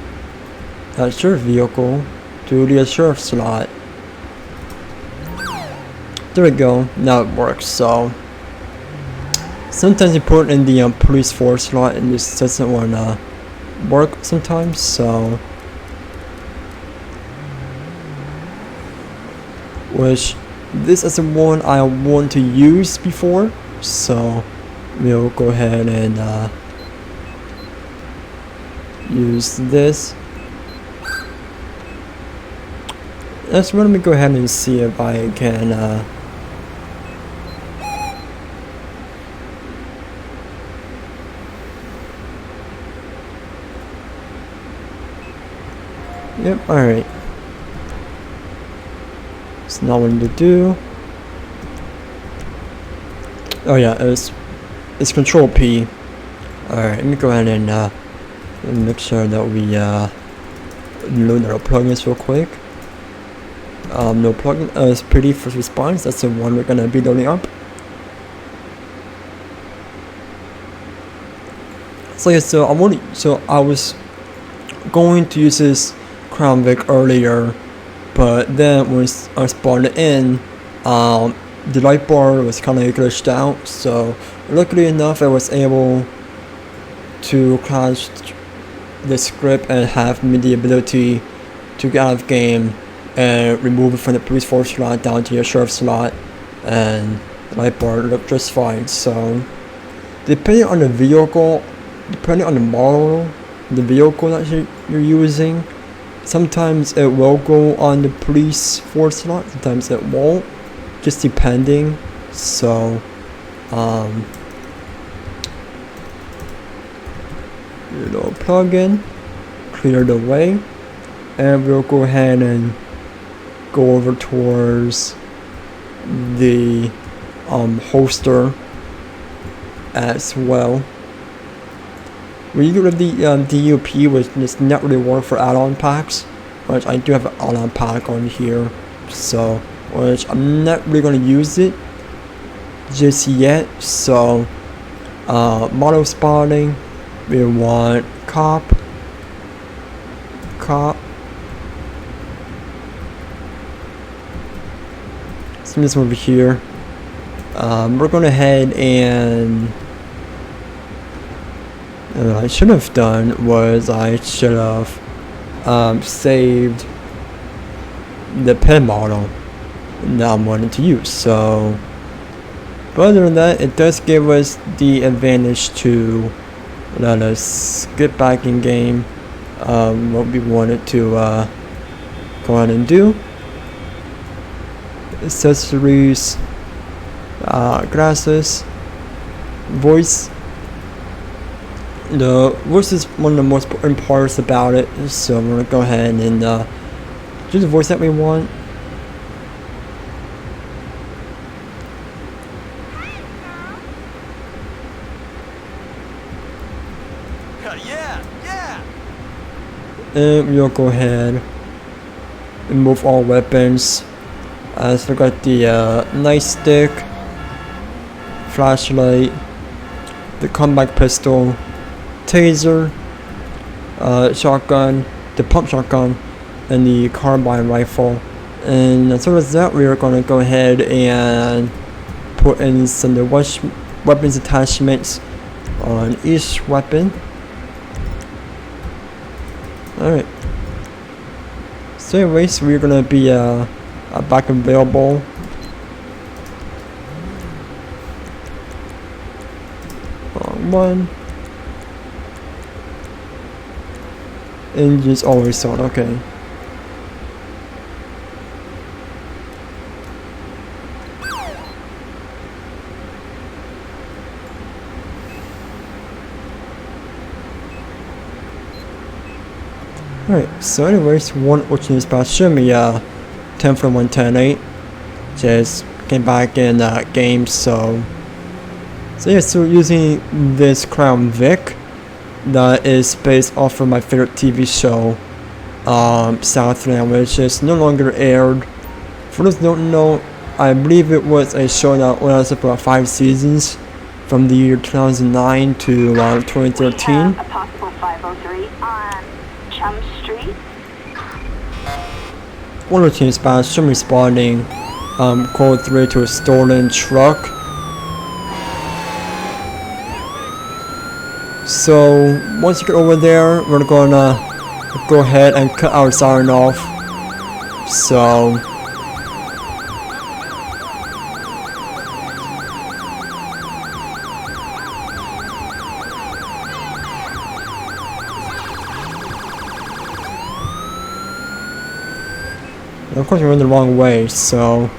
that sheriff vehicle to the sheriff slot. There we go, now it works. So sometimes you put it in the police force slot and this doesn't want to work sometimes, so which this is the one I want to use before, so we'll go ahead and use this. Let me go ahead and see if I can yep, alright. It's not what to do. Oh yeah, it's Control P. Alright, let me go ahead and make sure that we load our plugins real quick. No plugin LSPDFR first response, that's the one we're gonna be loading up. So yeah, so I was going to use this Crown Vic earlier, but then when I spawned it in, the light bar was kind of glitched out, so luckily enough I was able to crash the script and have me the ability to get out of game and remove it from the police force slot down to your sheriff slot, and the light bar looked just fine. So depending on the vehicle, depending on the model, the vehicle that you're using, sometimes it will go on the police force slot, sometimes it won't, just depending. So little plugin, clear the way, and we'll go ahead and go over towards the holster as well. We do have the DUP, which does not really work for add-on packs, which I do have an add-on pack on here, so which I'm not really going to use it just yet. So model spotting, we want cop. So this over here, we're going ahead and what I should have done was I should have saved the pen model that I'm wanting to use. So, but other than that, it does give us the advantage to let us get back in game what we wanted to go ahead and do. Accessories, glasses, voice. The voice is one of the most important parts about it, so I'm gonna go ahead and do the voice that we want. Yeah. And we'll go ahead and move all weapons. Let's look at the nightstick, flashlight, the combat pistol, taser, shotgun, the pump shotgun, and the carbine rifle. And as well as that, we are going to go ahead and put in some of the weapons attachments on each weapon. Alright. So anyways, we're going to be back available. One. Engines always on, okay. Alright, so anyways, which is about show me 10 from 110.8. Just came back in game, so yeah, so using this Crown Vic that is based off of my favorite TV show, Southland, which is no longer aired. For those who don't know, I believe it was a show that lasted about 5 seasons from the year 2009 to 2013. We have a possible 503 on Chum Street. One of the teams spots show me responding code 3 to a stolen truck. So once you get over there, we're gonna go ahead and cut our siren off. So of course we're in the wrong way, so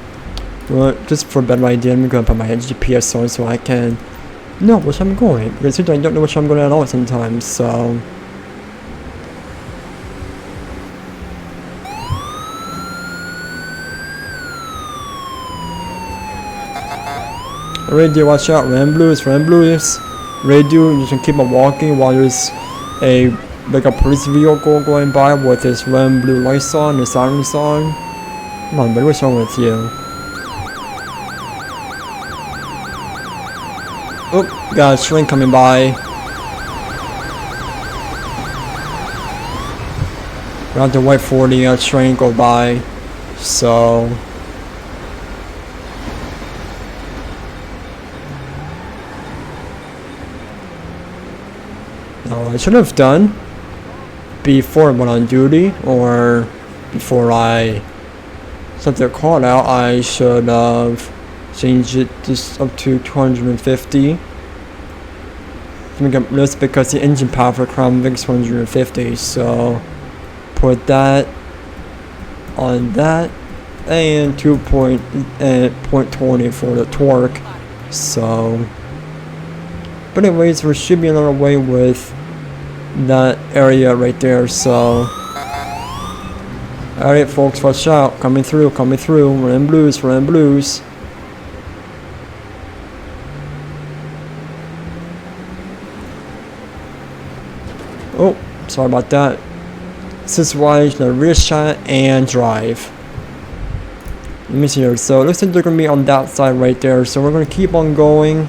just for a better idea, I'm gonna put my GPS on so I can know which I'm going, because sometimes I don't know which I'm going at all sometimes, so radio, watch out, ram blues, radio, you can keep on walking while there's a police vehicle going by with this ram blue lights on, the sirens on. Come on, buddy, what's wrong with you? Oh, got a train coming by. We're have to wait for the train go by. So I should have done before I went on duty, or before I sent the call out, I should have changed it just up to 250. Just because the engine power for Crown Vic is 250, so put that on that, and 2.20 for the torque. So, but anyways, we should be another way with that area right there. So, alright, folks, watch out! Coming through! Ram blues! Oh, sorry about that. This is why the rear shot and drive. Let me see here. So it looks like they're gonna be on that side right there. So we're gonna keep on going.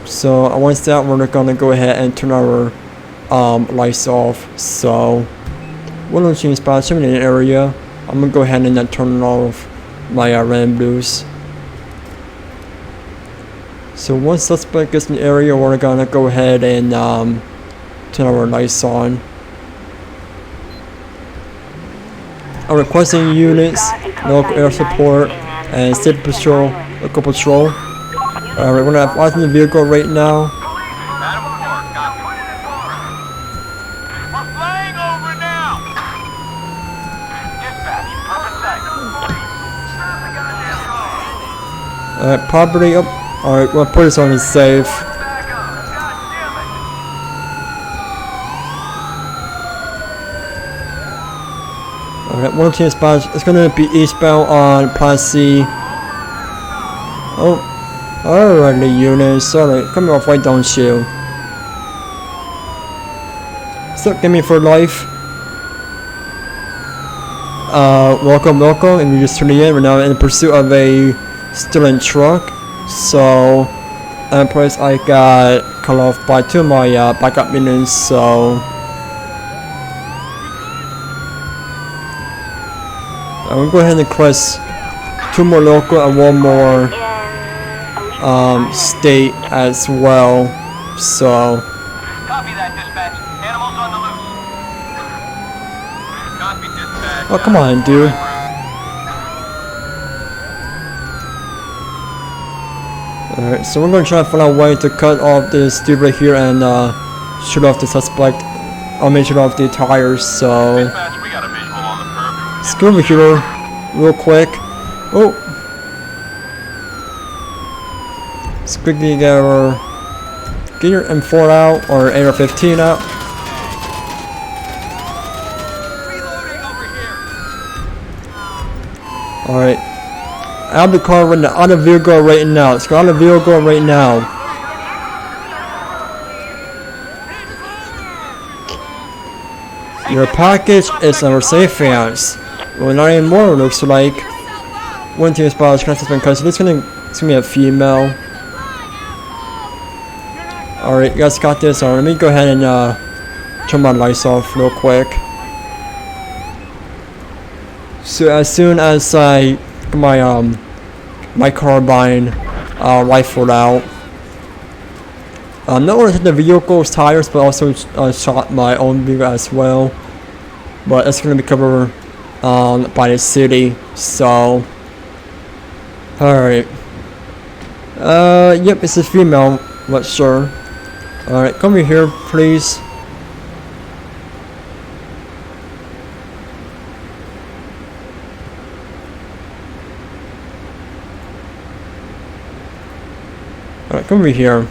So once that, we're gonna go ahead and turn our lights off. So we're gonna change spots in the area. I'm gonna go ahead and then turn off my ram blues. So once suspect gets in the area, we're gonna go ahead and turn our lights on. I'm requesting units, local air support, and state patrol, local patrol. Alright, we're gonna have eyes in the vehicle right now. We're flying over now. Dispatch, perfect sight. Alright, property up. Alright, we'll put this on is safe. Alright, 110 spots. It's gonna be eastbound on Plaza. Oh, alrighty, units. Sorry, come off, why don't you? Stuck in me for life. Welcome, and we just turned in. We're now in pursuit of a stolen truck. So, plus I got cut off by 2 of my backup minions. So, I'm gonna go ahead and request 2 more local and 1 more state as well. So. Copy that, dispatch. Animals on the loose. Copy, dispatch. Oh, come on, dude. Alright, so we're gonna try to find a way to cut off this dude right here and shoot off the suspect. I'll make shoot off the tires, so. Dispatch, we got a visual on the curb. Let's go over here real quick. Oh! Let's quickly get your M4 out or AR-15 out. Alright. Out of the car right now. Out of the vehicle right now. Let's go out of the vehicle right now. Your package is in our safe hands. Well, not anymore, looks like. One team spot is connected because it's gonna be a female. Alright, you guys got this. Alright, let me go ahead and turn my lights off real quick. So as soon as I get my carbine rifled out, not only hit the vehicle's tires, but also shot my own vehicle as well. But it's gonna be covered by the city. So, alright. Yep, it's a female, but sure. Alright, come over here, please. Alright, come over here.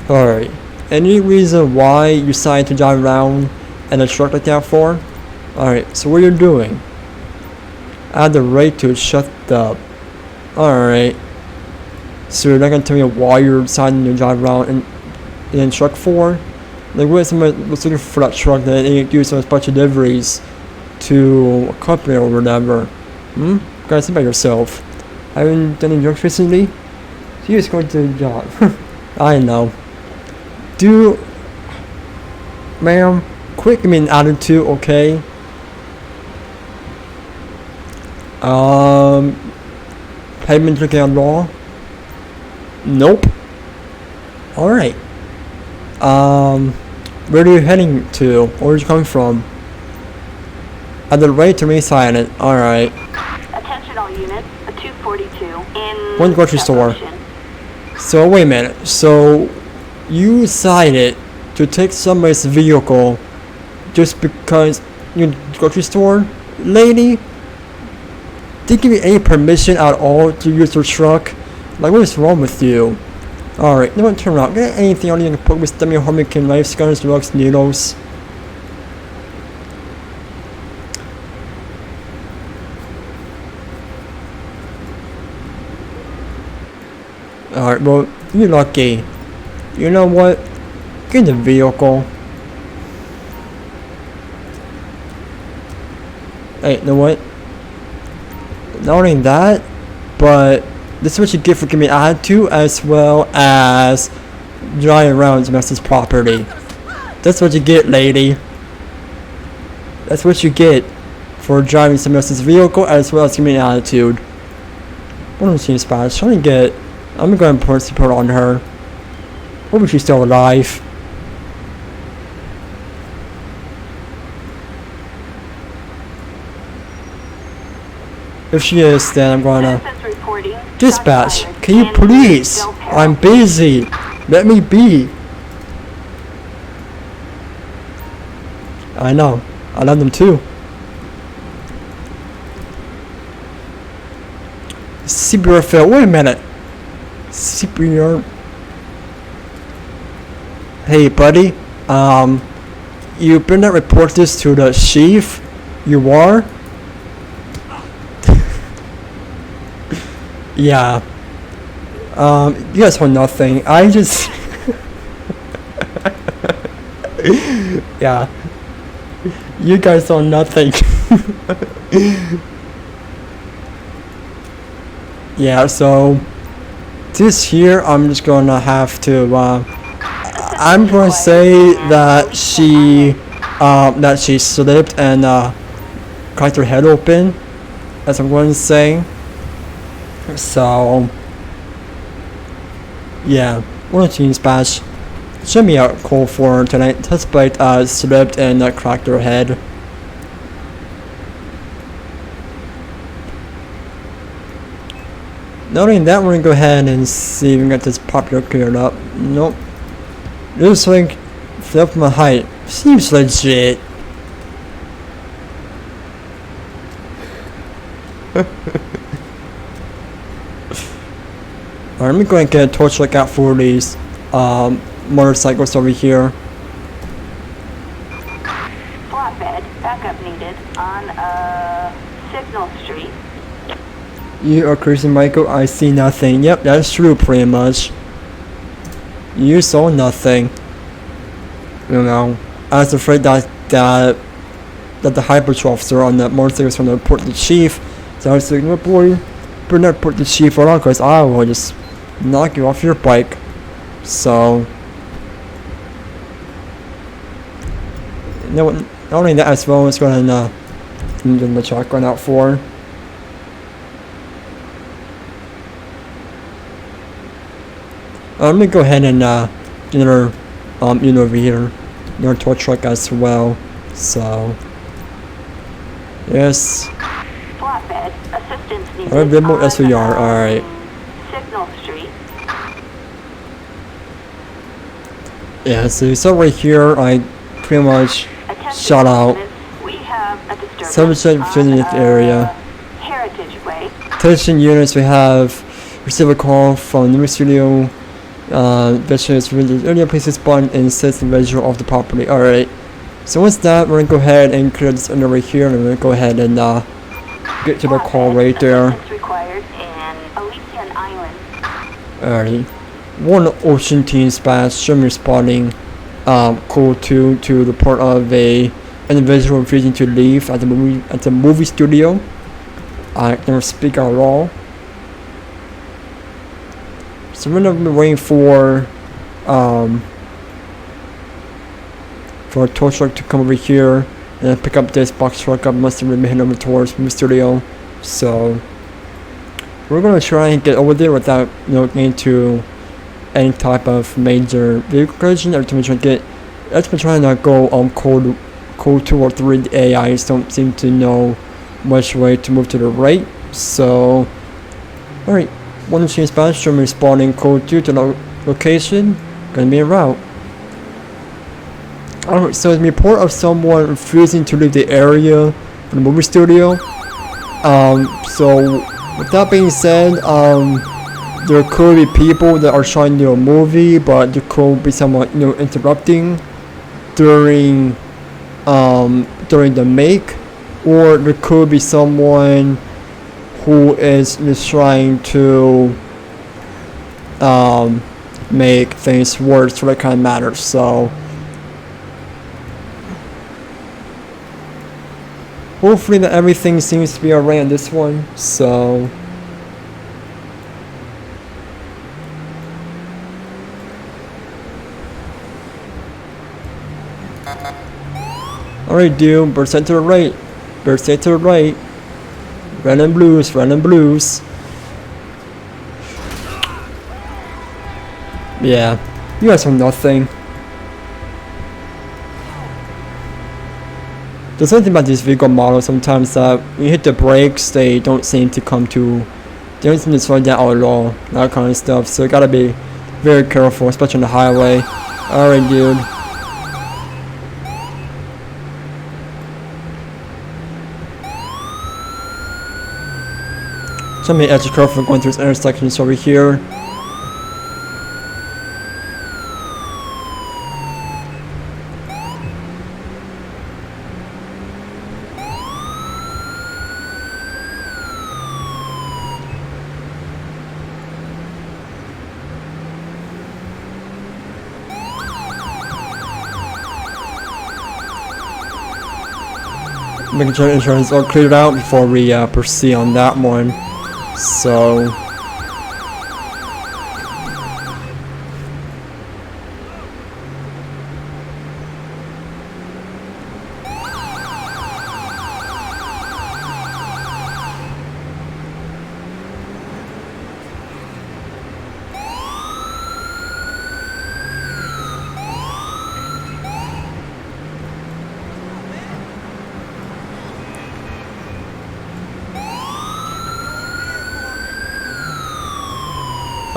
Alright. Any reason why you decided to drive around in a truck like that for? Alright, so what you're doing? I had the right to shut up. Alright. So you're not gonna tell me why you're deciding to drive around in a truck for? Like, what if someone was looking for that truck that they do some bunch of deliveries to a company or whatever? Hmm? Guys, think about yourself. Haven't done any drugs recently? So you're just going to the job. I know. Do, ma'am, quit giving me an attitude, okay? Have you been drinking at law? Nope. Alright. Where are you heading to? Where are you coming from? At the rate to remain silent. Alright. Attention all units, a 242 in One grocery store. motion. So wait a minute. So you decided to take somebody's vehicle just because you're in the grocery store? Lady? Did you give you any permission at all to use your truck? Like, what is wrong with you? Alright, no one turn around. Get anything on you can put with stemmy homemade knives, guns, drugs, needles. Alright, well, you're lucky. You know what? Get in the vehicle. Hey, you know what? Not only that, but this is what you get for giving me attitude as well as driving around to mess this property. That's what you get, lady. That's what you get for driving someone else's vehicle as well as giving me attitude. What don't you Spanish? I'm gonna go and police report on her. Hope she's still alive. If she is, then I'm gonna dispatch. Can you please? I'm busy. Let me be. I know. I love them too. CPR fail. Wait a minute. CPR. Hey, buddy. You better not report this to the chief. You are? Yeah. You guys saw nothing. I just yeah. You guys saw nothing. Yeah, so this here I'm just gonna have to I'm gonna say that she slipped and cracked her head open, as I'm going to say. So yeah, one team dispatch. Show me a call for tonight. Test plate slipped and cracked her head. Noting that, we're gonna go ahead and see if we can get this popular cleared up. Nope. Looks like flip my height. Seems legit. Alright, let me go and get a torchlight out for these motorcycles over here. Flatbed, backup needed on Signal Street. You are crazy, Michael. I see nothing. Yep, that's true, pretty much. You saw nothing. You know, I was afraid that the high patrol officer on that motorcycle was going to report the chief. So I was like, no boy, better not report the chief for long, because I will just knock you off your bike. So, not only that, as well as going to engine the shotgun out for. Let me go ahead and get another unit over here, another tow truck as well. So yes. Flatbed, assistance needed. Alright, bit more SVR. Alright. Signal Street. Yeah, so you saw right here, I pretty much shot out We have a disturbance 7% in this area. Heritage Way. Attention units, we have received a call from the studio. Veterans really earlier places spawn and sets the visual of the property. Alright. So once that, we're gonna go ahead and clear this under right here, and we're gonna go ahead and get to the call right there. Required in Elysian Island. Alright. One Ocean Team Dispatch, show me spotting code 2 to report of a individual refusing to leave at the movie studio. I can speak at all. So we're gonna be waiting for a tow truck to come over here and then pick up this box truck up. Must have been heading over towards the studio. So we're gonna try and get over there without getting into any type of major vehicle collision. Every time we're trying to go code 2 or 3, the AIs don't seem to know which way to move to the right. So alright. One machine dispatch from responding code 2 to the location. Gonna be en route. Alright, so it's a report of someone refusing to leave the area from the movie studio. So with that being said, there could be people that are trying to do a movie, but there could be someone interrupting during the make, or there could be someone who is just trying to make things worse, so that kind of matters. So hopefully that everything seems to be alright on this one. So alright, dude, bird set to the right. Bird set to the right. Red and blues, red and blues. Yeah, you guys have nothing. There's something about these vehicle models sometimes that when you hit the brakes, they don't seem to slow down at all, that kind of stuff. So you gotta be very careful, especially on the highway. Alright, dude. So many extra careful going through this intersections over here. making sure insurance is all cleared out before we proceed on that one. So.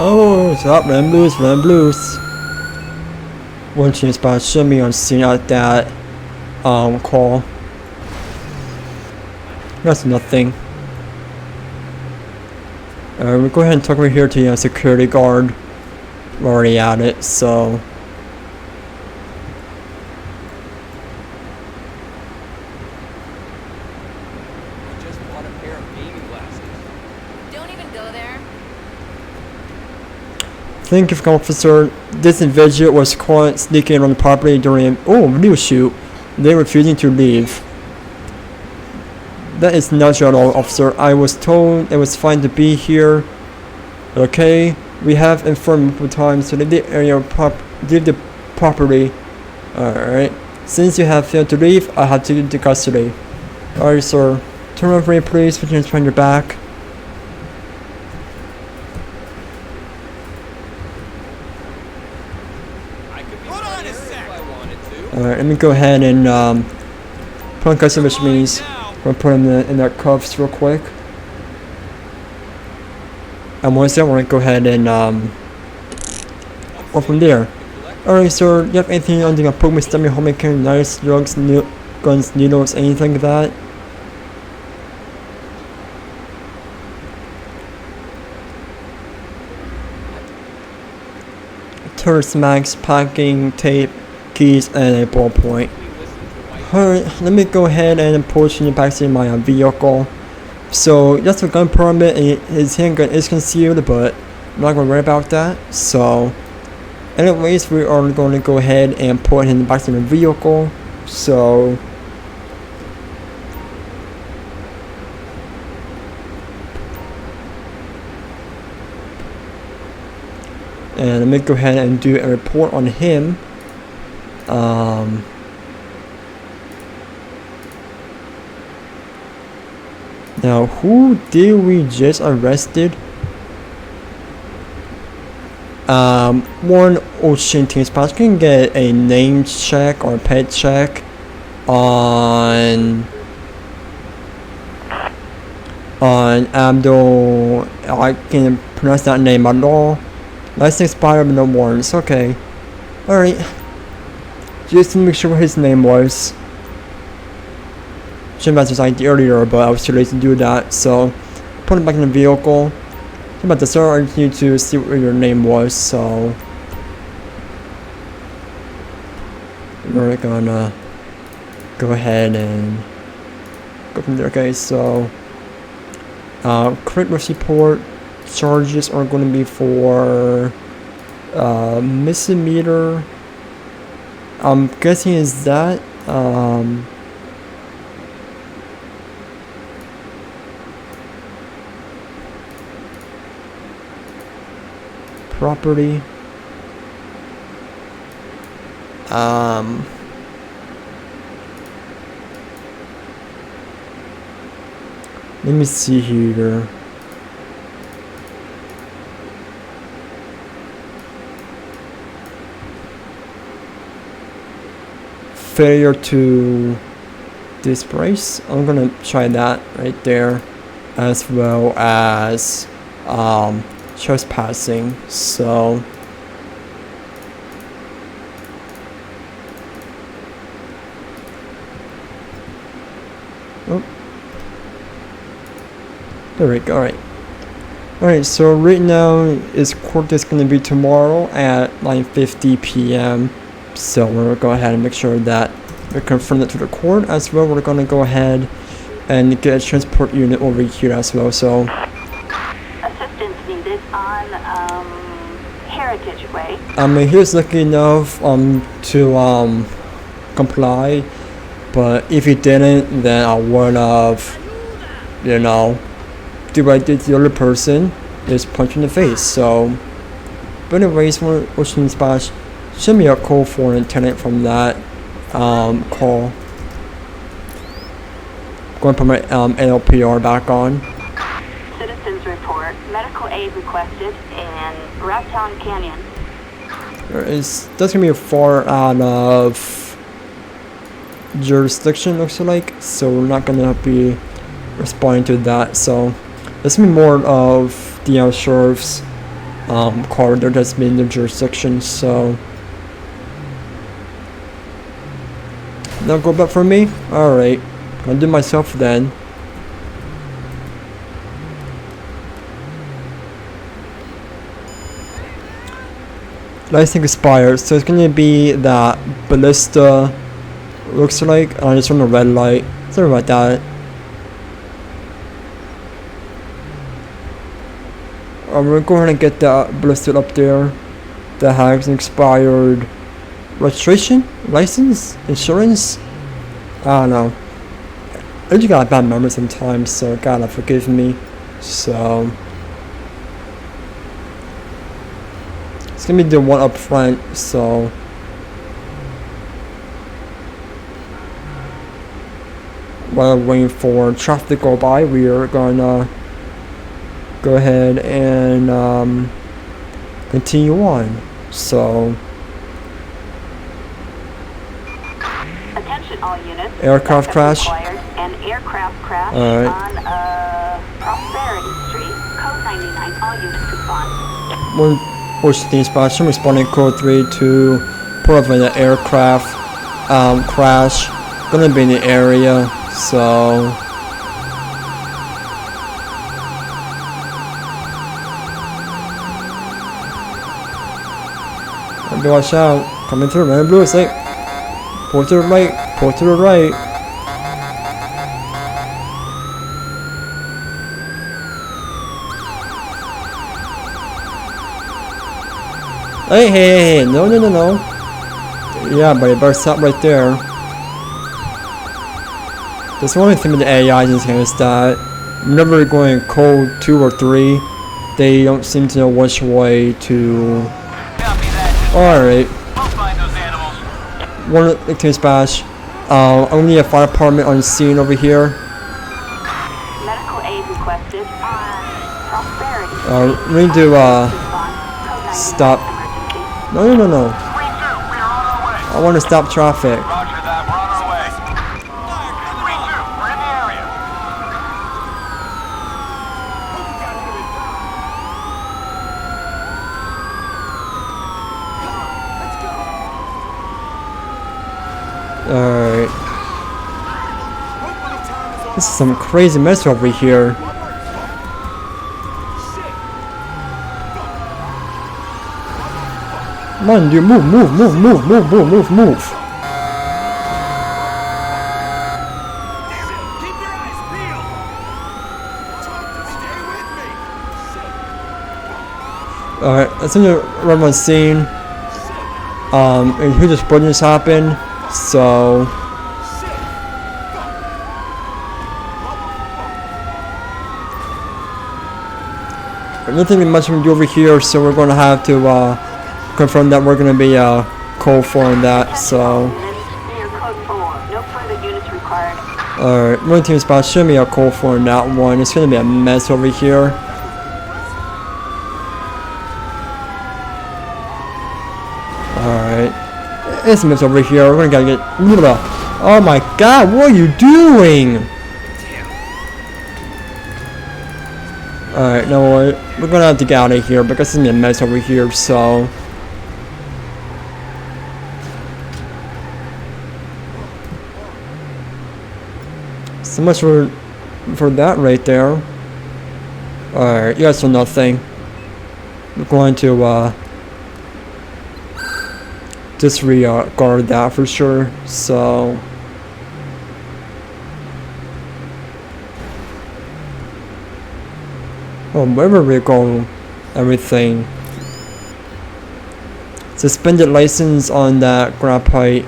Oh, stop, run blues, run blues. One chance by show me on scene at that call. That's nothing. We'll go ahead and talk over here to the security guard. We're already at it, so. Just bought a pair of gaming glasses. Don't even go there. Thank you, officer. This individual was caught sneaking around the property during video shoot. They refusing to leave. That is not true at all, officer. I was told it was fine to be here. Okay, we have informed multiple times to leave the area, leave the property. Alright. Since you have failed to leave, I have to take you to custody. Alright, sir. Turn around for me, please. Put your hands behind your back. Alright, let me go ahead and put on custody, which means I'm gonna put him in their cuffs real quick. And once that, we're gonna go ahead and go from there. Alright, sir, you have anything on the poke me, stab me, hold me, carry knives, drugs, guns, needles, anything like that? Tourist mags, packing tape, keys, and a ballpoint. Alright, let me go ahead and push you back to my vehicle. So, that's a gun permit, and his handgun is concealed, but I'm not going to worry about that. So, anyways, we are going to go ahead and put him back to the vehicle. So, and let me go ahead and do a report on him. Now, who did we just arrested? One Ocean Team Spots can get a name check or pet check on Abdul. I can't pronounce that name at all. License expired, but no warrants. Okay. Alright. Just to make sure what his name was. Should have his ID earlier, but I was too late to do that. So, put him back in the vehicle. About the sir, I just need to see what your name was. So, we're gonna go ahead and go from there. Okay, so credit report charges are going to be for misdemeanor. I'm guessing is that property. Let me see here. Failure to disperse. I'm gonna try that right there, as well as trespassing. So there we go. Alright, so right now is court is gonna be tomorrow at 9:50 p.m. So we're gonna go ahead and make sure that we confirm that to the court as well. We're gonna go ahead and get a transport unit over here as well. So Assistance needed on Heritage Way. he was lucky enough to comply But if he didn't, then I would have, you know, do what I did to the other person, just punch in the face. So, but anyways, Ocean Splash, send me a call for an tenant from that call. Going to put my LPR back on. Citizens report medical aid requested in RADEON Canyon. That's gonna be far out of jurisdiction, looks like, so we're not gonna be responding to that. So this will be more of the sheriff's corridor that's been in the jurisdiction. So now go back for me. All right, I'll do myself then. License expired, so it's gonna be that ballista. Looks like I just run a red light. Sorry about that. I'm gonna go ahead and get that ballista up there. That has an expired registration, license, insurance. I don't know. I just got a bad memory sometimes, so gotta forgive me. So it's gonna be the one up front. So while waiting for traffic to go by, we are gonna go ahead and continue on. So Attention all units. Aircraft crash. An aircraft crash Alright. on Prosperity Street. Code 99. All units respond. Washington Splash, I'm responding code 3 to report of an aircraft crash. Gonna be in the area, so everybody watch out. Coming through, red and blue, it's like pull to the right, pull to the right. Hey, no. Yeah, but it better stop right there. That's the only thing with the AI in this game is that whenever you're going code 2 or 3, they don't seem to know which way to. Copy that. Alright, We'll find those animals. one victim splash. I'm gonna need a fire department on scene over here. Medical aid requested on Prosperity. We need to Respond. Code 99. stop. Emergency. No. 3-2, we are on our way. I want to stop traffic. Roger that, we're on our way. 3-2, we're in the area. Alright. This is some crazy mess over here. Come on, dude, move. Keep your eyes peeled. Stay with me. Alright, let's run on scene. And here this explosion just happened, so nothing much we can do over here, so we're gonna have to confirm that we're gonna be code 4 on that. So Near code 4. No further units required. alright, one team spot, show me a code 4 on that one. It's gonna be a mess over here. Alright, it's a mess over here. We're gonna get. Oh my god, what are you doing? Alright, no, we're gonna have to get out of here because it's gonna be a mess over here, so. So much for that right there. Alright, you guys know nothing. We're going to disregard that for sure, so. Oh, wherever we go, everything. Suspended license on that graphite.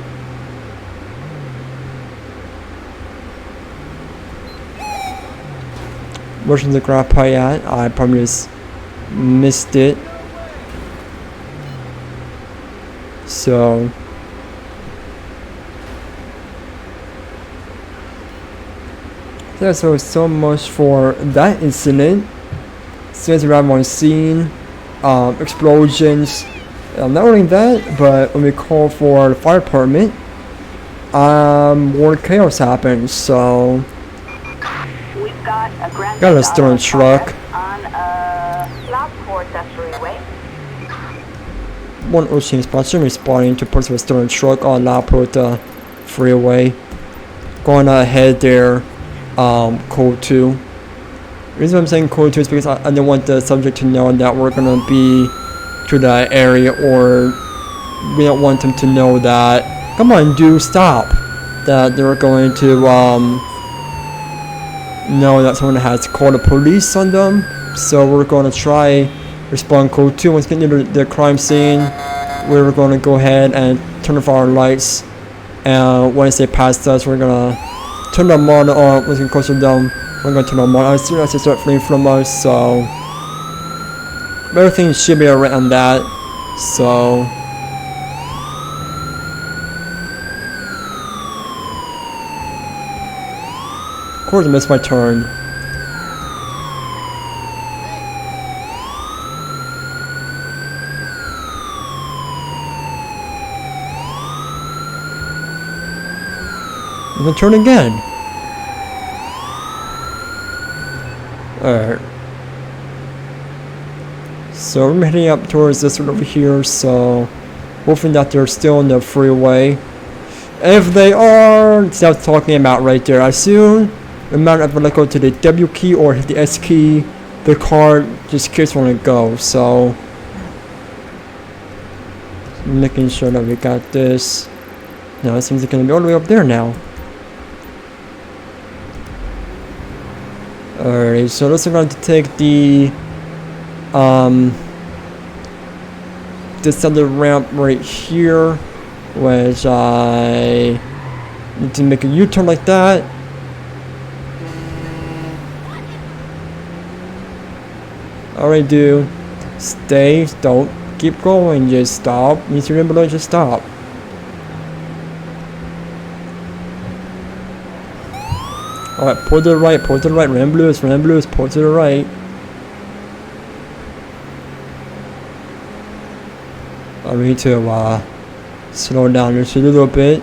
Where's the grandpa at? I probably just missed it. So yeah, so much for that incident. Since we have on scene, explosions. Not only that, but when we call for the fire department, more chaos happens. So We've got a grand got a stolen truck. on Lockport Freeway. One ocean sponsor responding to person with stolen truck on Laporta freeway. Going ahead there, code 2. The reason I'm saying code 2 is because I don't want the subject to know that we're gonna be to that area, or we don't want them to know that, come on dude, stop, that they're going to know that someone has called the police on them. So we're going to try respond code 2. Once we get near the crime scene, we're going to go ahead and turn off our lights, and once they pass us, we're going to turn them on. Once we get closer to them, we're going to turn them on as soon as they start fleeing from us. So everything should be alright on that. So of course I missed my turn. I'm gonna turn again. Alright. So I'm heading up towards this one over here, so hoping that they're still on the freeway. If they are, it's not talking about right there. I assume no matter if I go to the W key or hit the S key, the car just keeps wanting to go. So making sure that we got this. Now it seems like it's gonna be all the way up there now. Alright, so let's going to take the this other ramp right here, which I need to make a U-turn like that. Alright dude, stay, don't keep going, just stop. You need to remember to just stop. Alright, pull to the right, ram blues, pull to the right. I need to slow down just a little bit,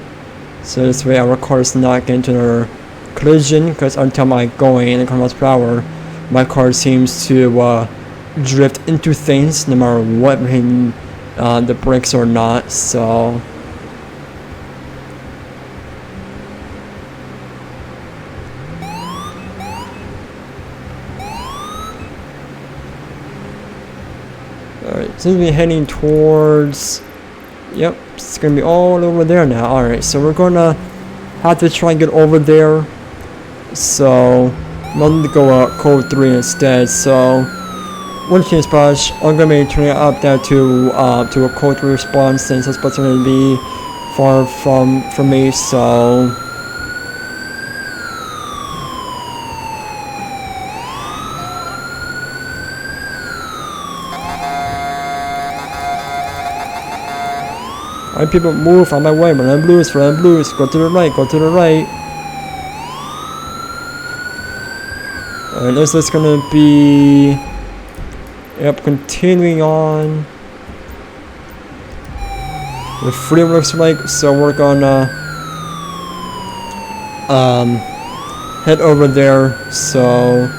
so this way our car is not getting into another collision, because every time I go in 100 miles per hour, my car seems to drift into things no matter what, hitting the brakes or not. So alright, seems to be heading towards, yep, it's gonna be all over there now. Alright, so we're gonna have to try and get over there. So I'm going to go code 3 instead. So one change splash, I'm gonna be turning it up there to a code 3 response, since that's supposed to be far from me. So alright people, move on my way, ram blues, go to the right, Alright, this is gonna be, yep, continuing on. The freedom looks like, so we're gonna head over there. So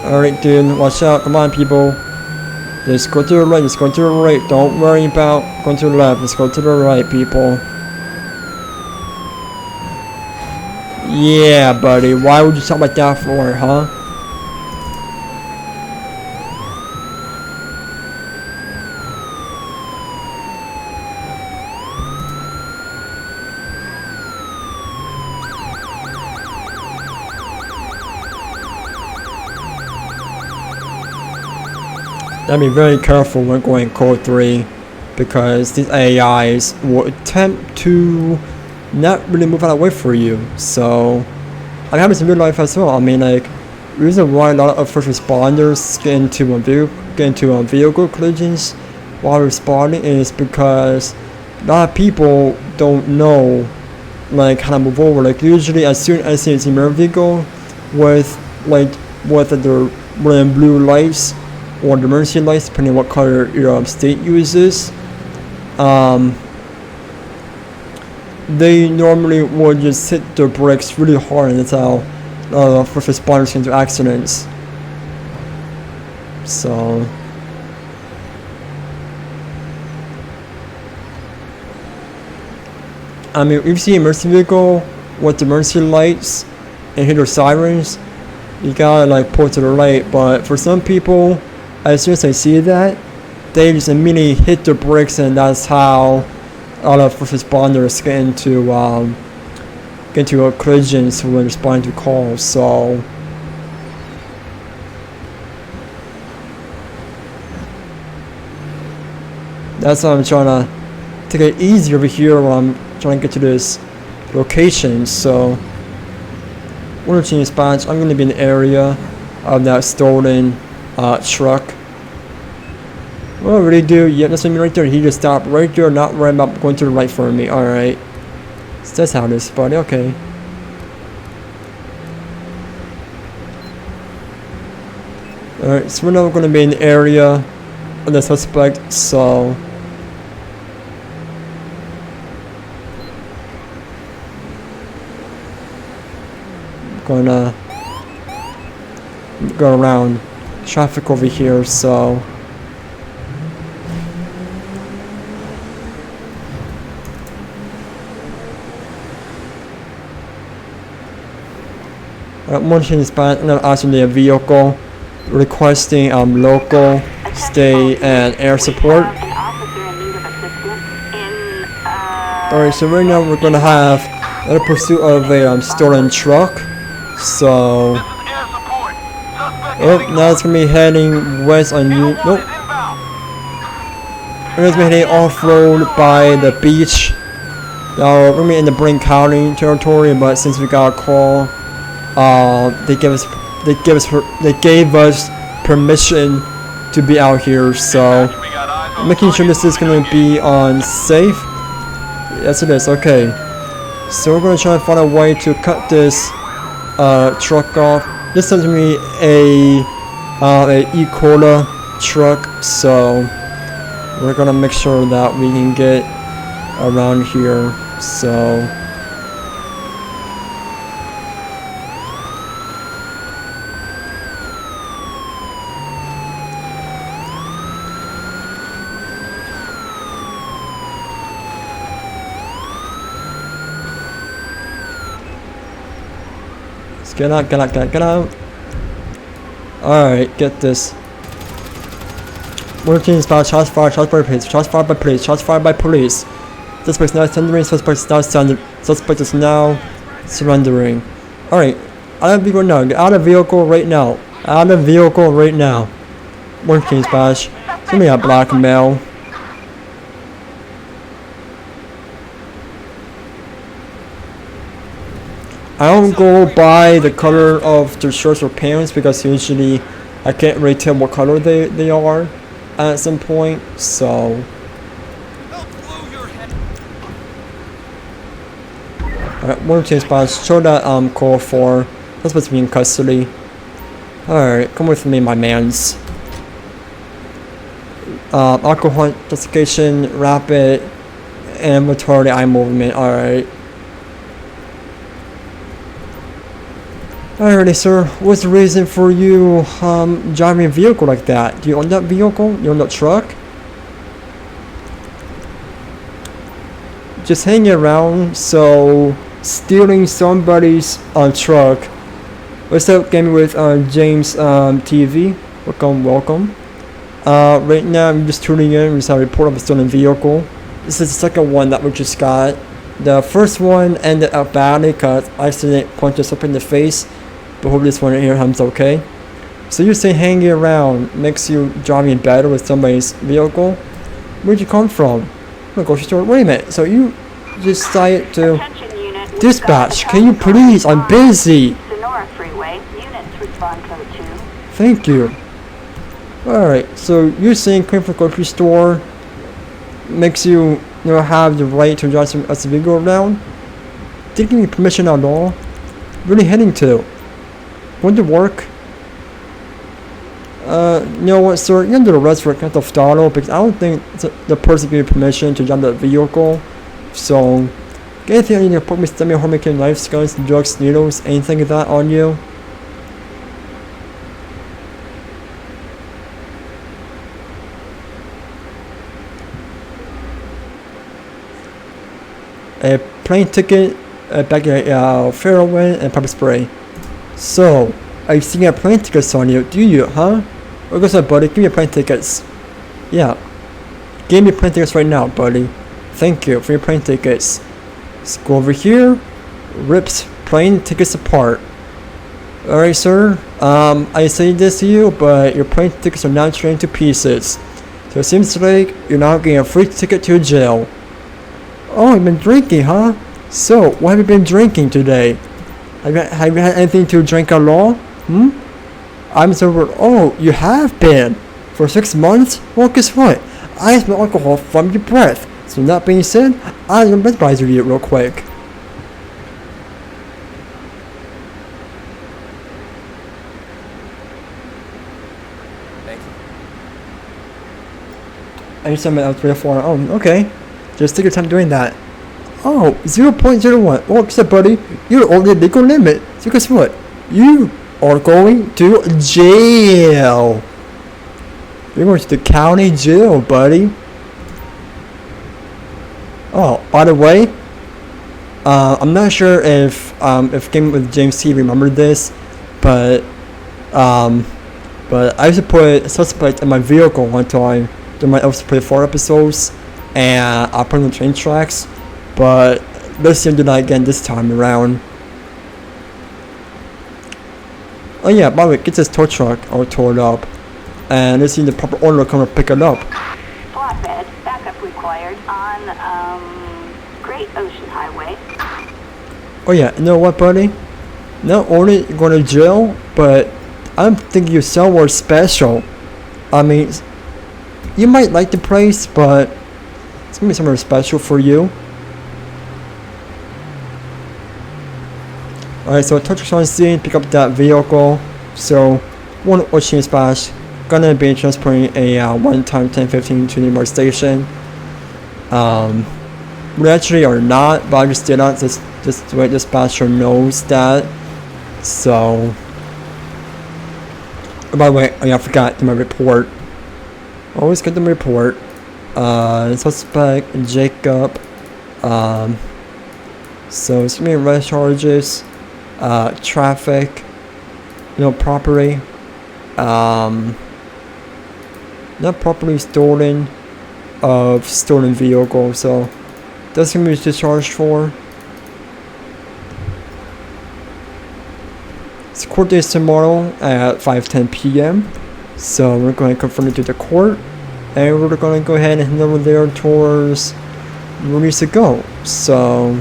alright dude, watch out, come on people. Just go to the right, don't worry about going to the left, just go to the right people. Yeah buddy, why would you talk like that for, huh? Gotta be very careful when going code 3, because these AIs will attempt to not really move out of the way for you. So I happens in real life as well. I mean, like, the reason why a lot of first responders get into vehicle collisions while responding is because a lot of people don't know like how to move over. Like usually, as soon as it's a mirror vehicle with like whether they're running blue lights or the emergency lights, depending on what color your state uses, they normally would just hit their brakes really hard, and that's how first responders get into accidents. So I mean, if you see an emergency vehicle with the emergency lights and hit their sirens, you gotta like pull to the right. But for some people, as soon as they see that, they just immediately hit their brakes, and that's how a lot of first responders get into a collisions when responding to calls. So that's why I'm trying to take it easy over here when I'm trying to get to this location. So when I'm changing spots, I'm going to be in the area of that stolen truck. What do I really do? Yeah, that's me right there. He just stopped right there, not worried about going to the right for me. Alright. So that's how it is, buddy. Okay. Alright, so we're now going to be in the area of the suspect, so gonna go around traffic over here. So munching spot, and asking the vehicle, requesting local, state, and air support. Alright, so right now we're gonna have a pursuit of a stolen truck. So now it's gonna be heading west on you. Nope. It's gonna be heading off-road by the beach. Now we're gonna be in the Brink County territory, but since we got a call, they gave us permission to be out here. So making sure this is gonna be on safe. Yes, it is. Okay. So we're gonna try and find a way to cut this truck off. This is gonna be a E-Cola truck, so we're gonna make sure that we can get around here. So get out. Alright, get this. We're changing spot. Shots fired by police. Suspect is now surrendering. Alright, out of vehicle now. Get out of vehicle right now. We're changing spot. Give me a blackmail. I don't go by the color of their shirts or pants because usually I can't really tell what color they are at some point. So alright, one change spots. Show that call for. That's supposed to be in custody. Alright, come with me, my mans. Alcohol intoxication, rapid, and retarded eye movement. Alright. Alrighty, sir. What's the reason for you driving a vehicle like that? Do you own that vehicle? You own that truck? Just hanging around, so stealing somebody's truck. What's up, gaming with James TV? Welcome. Right now I'm just tuning in. We saw a report of a stolen vehicle. This is the second one that we just got. The first one ended up badly because I accidentally punched us up in the face. But hope this one right here comes okay. So you're saying hanging around makes you driving better with somebody's vehicle? Where'd you come from? I'm gonna go to the store. Wait a minute. So you decided to Dispatch, can you please? I'm busy. Sonora Freeway, units respond code 2. Thank you. Alright, so you're saying coming from a grocery store makes you, have the right to drive as a vehicle around? Didn't give me permission at all. Really heading to? Going to work? You know what, sir? You're under arrest for contempt of throttle because I don't think the person gave you permission to drive the vehicle. So, anything on you put me stomach, home making knives, guns, drugs, needles, anything like that on you? A plane ticket, a bag of heroin, and pepper spray. So, are you seeing a plane tickets on you? Do you, huh? Oh, goes up, buddy. Give me your plane tickets. Yeah. Give me plane tickets right now, buddy. Thank you for your plane tickets. Let's go over here. Rips plane tickets apart. Alright, sir. I say this to you, but your plane tickets are now torn to pieces. So it seems like you're now getting a free ticket to jail. Oh, you've been drinking, huh? So, what have you been drinking today? Have you had anything to drink at all? I'm sober. Oh, you have been? For 6 months? Well, guess what? I smell alcohol from your breath. So that being said, I'm gonna advise you real quick. Thank you. I just sent out 3 or 4. Oh, okay. Just take your time doing that. Oh, 0.01. Oh, guess what, buddy? You're over the legal limit. So guess what? You are going to jail. You're going to the county jail, buddy. Oh, by the way, I'm not sure if Game with James T remembered this, but I used to put a suspect in my vehicle one time during my LSPDFR episodes, and I put on the train tracks, but let's see him do that again this time around. Oh yeah, by the way, get this tow truck all torn up, and let's see the proper owner come and pick it up. Flatbed, backup required on, Great Ocean Highway. Oh yeah, you know what, buddy? Not only you're going to jail, but I'm thinking you're somewhere special. I mean, you might like the place, but it's gonna be somewhere special for you. Alright, so tow truck's on scene, pick up that vehicle. So, one ocean splash, gonna be transporting a one-time 1015 to Noob station. We actually are not, but I just did not. Just the way the dispatcher knows that. So, oh, by the way, oh yeah, I forgot my report. Always get the report. Suspect Jacob. So it's gonna be arrest charges, traffic, property, not properly stolen of stolen vehicle. So that's gonna be discharged for. It's court date tomorrow at 5:10 p.m. So we're going to confirm it to the court, and we're going to go ahead and head over there towards where we need to go. So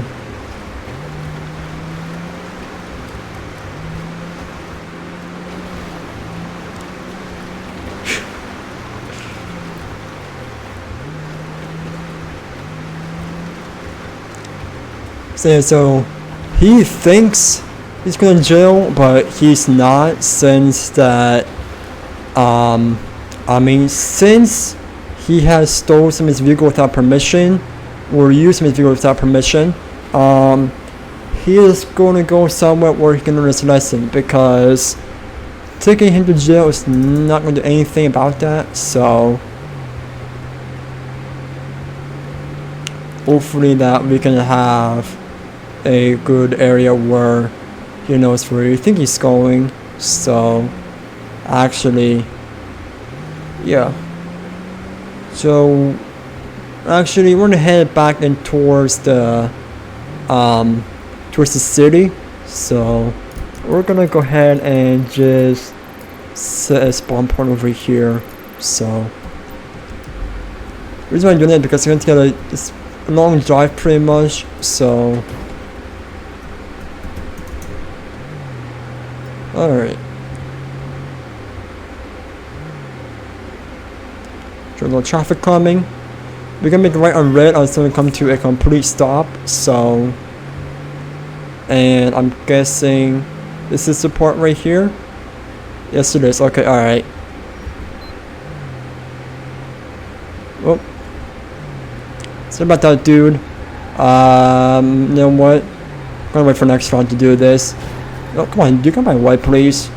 so he thinks he's going to jail, but he's not, since that since he has stolen some of his vehicle without permission, or used some of his vehicle without permission, he is going to go somewhere where he can learn his lesson, because taking him to jail is not going to do anything about that. So hopefully that we can have a good area where he knows where you think he's going. So actually, yeah, so actually we're gonna head back in towards the city. So we're gonna go ahead and just set a spawn point over here. So the reason why I'm doing that, because I'm gonna get a long drive pretty much. So Alright. There's a little traffic coming. We're gonna make a right on red until we come to a complete stop. So, and I'm guessing this is the part right here. Yes, it is. Okay, alright. Oh. Sorry about that, dude. You know what? I'm gonna wait for next round to do this. Oh, come on, dude, come my way, please.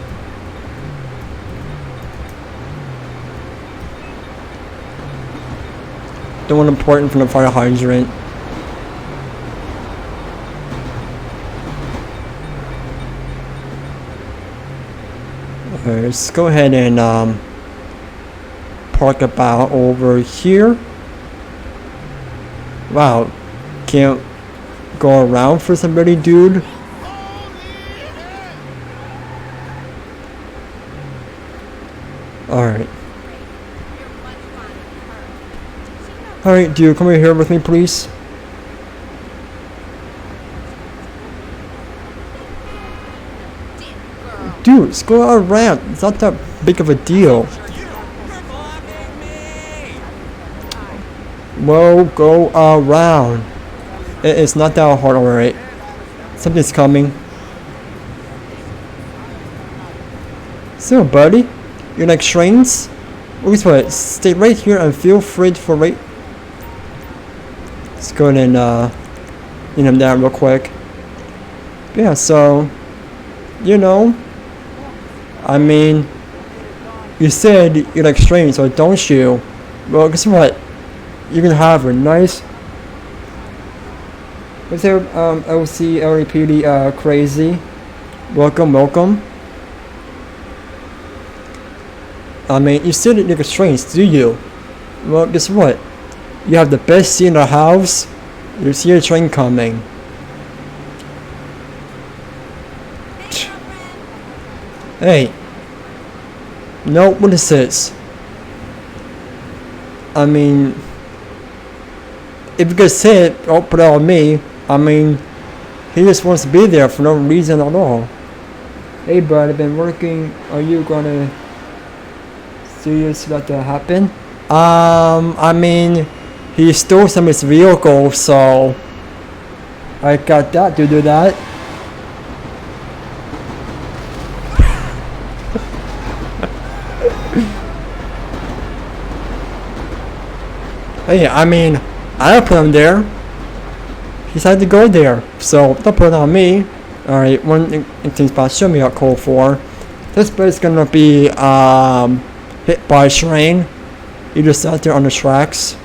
Don't want to port in from the fire hydrant. Alright, let's go ahead and park about over here. Wow, can't go around for somebody, dude. Alright. Alright, dude, come over here with me, please. Dude, let's go around. It's not that big of a deal. Well, go around. It's not that hard, alright. Something's coming. So, buddy, you like trains? Wait, what? Stay right here and feel free for right. Let's go ahead and in him down real quick. Yeah, so you know, I mean, you said you like trains, so don't you? Well, guess what? You can have a nice. What's there? LC LAPD crazy. Welcome, welcome. I mean, you still like trains, do you? Well, guess what? You have the best seat in the house. You see a train coming. Hey. No, what is this? I mean, if you could say it, don't put it on me. I mean, he just wants to be there for no reason at all. Hey, bud, I've been working. Are you gonna serious let that happen? I mean, he stole some of his vehicle, so I got that to do that. Hey, I mean, I don't put him there. He decided to go there, so don't put it on me. Alright, one thing about show me a code for. This bird is gonna be hit by a train. You just sat there on the tracks.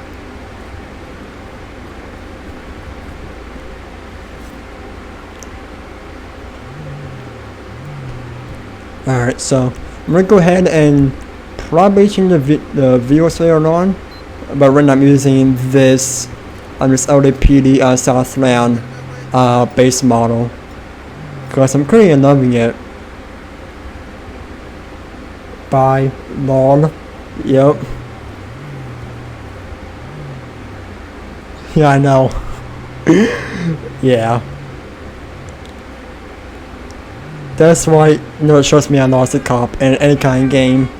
Alright, so I'm gonna go ahead and probably change the views later on, but right now I'm using this LSPD Southland base model because I'm currently loving it. Bye, lol. Yep. Yeah, I know. Yeah. That's why, you know, it shows me I'm not a cop in any kind of game.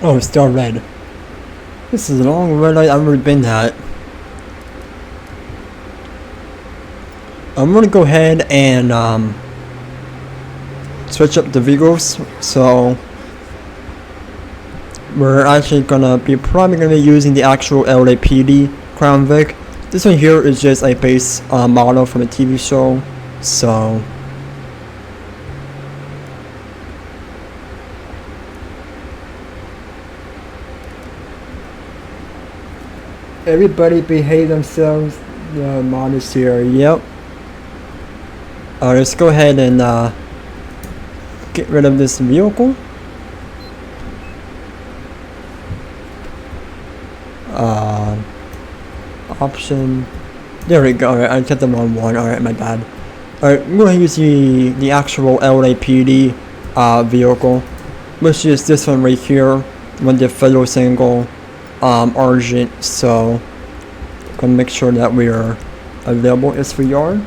Oh, it's still red. This is a long red light I've ever been at. I'm gonna go ahead and switch up the vehicles. So we're actually probably gonna be using the actual LAPD Crown Vic. This one here is just a base model from a TV show. So everybody behave themselves. The mod is here. Yep. Let's go ahead and get rid of this vehicle. Option There we go. Alright, I kept the wrong one. Alright, my bad. Alright, I'm going to use the actual LAPD vehicle, which is this one right here, when the federal single urgent. So, gonna make sure that we are available as we are.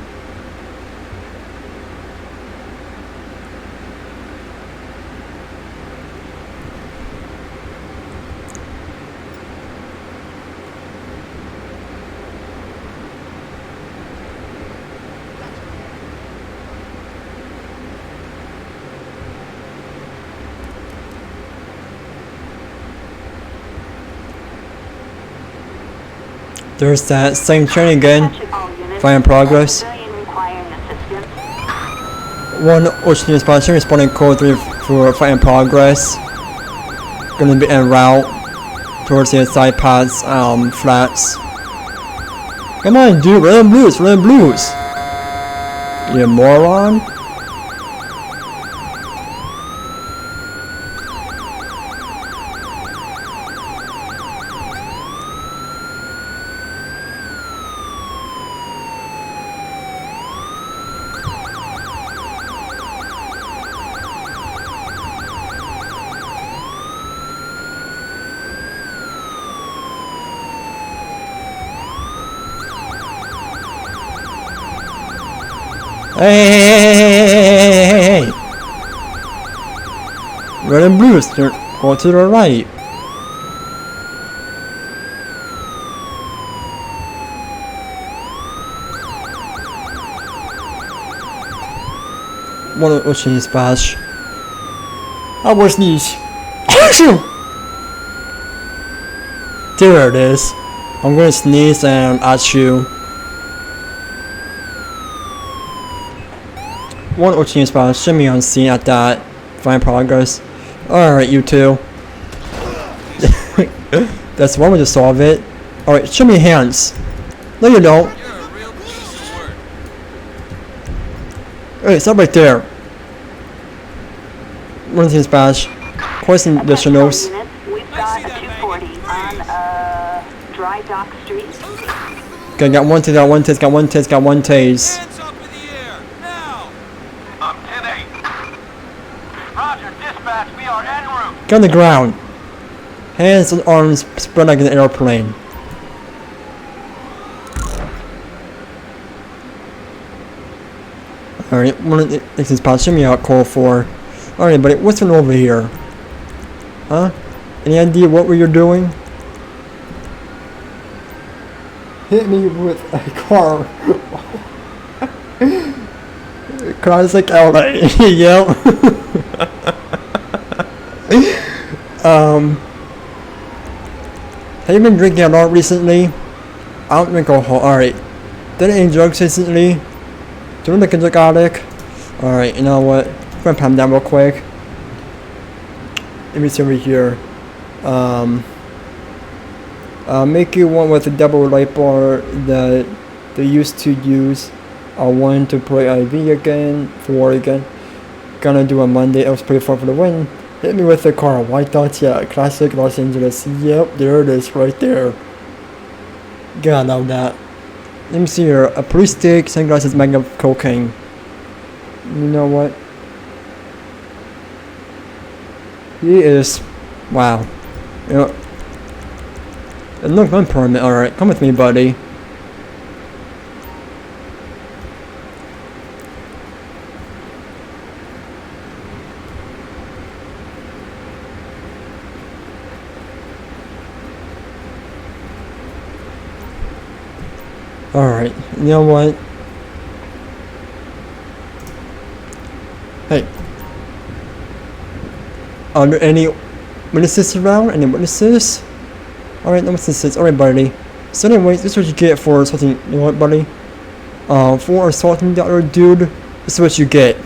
There's that same train again. Attention all units. Fire in progress. Civilian requiring assistance. One ocean response responding code 3 for fire in progress. Gonna be en route towards the side paths flats. Come on, dude, red and blues, red and blues. You moron. Hey! Red and blues, they're going to the right. One ocean splash. I will sneeze. There it is. I'm gonna sneeze and at you. One ocean splash. Should be on scene at that. Fine progress. Alright, you two. That's one way to solve it. Alright, show me your hands. No, you don't. You're a real piece of work. Alright, stop right there. One ocean splash. Question additionals. Attention all units. We've got a 240 on Dry Dock Street. Okay, got one tase, got one tase, got one tase, got one tase. Hands up in the air, now! 10-8. Roger, dispatch, we are en route. Get on the ground. Hands and arms spread like an airplane. Alright, one of the things spots. Show me out call for. Alright, buddy, what's going over here? Huh? Any idea what we are doing? Hit me with a car. Classic LA. Yep. Have you been drinking a lot recently? I don't drink alcohol. Alright. Did any drugs recently? Do you look a drug addict? Alright, you know what? I'm gonna palm down real quick. Let me see over here. Make you one with a double light bar that they used to use. One to play IV again, 4 again. Gonna do a Monday, I was pretty far for the win. Hit me with the car, white dots, yeah, classic Los Angeles. Yep, there it is, right there. Gotta love that. Let me see here, a police stick, sunglasses, bag of cocaine. You know what? He is, wow. You know, look, I'm permit. Alright, come with me, buddy. Alright, you know what? Hey. Are there any witnesses around? Any witnesses? Alright, no witnesses. Alright, buddy. So anyways, this is what you get for assaulting, you know what, buddy? For assaulting the other dude, this is what you get.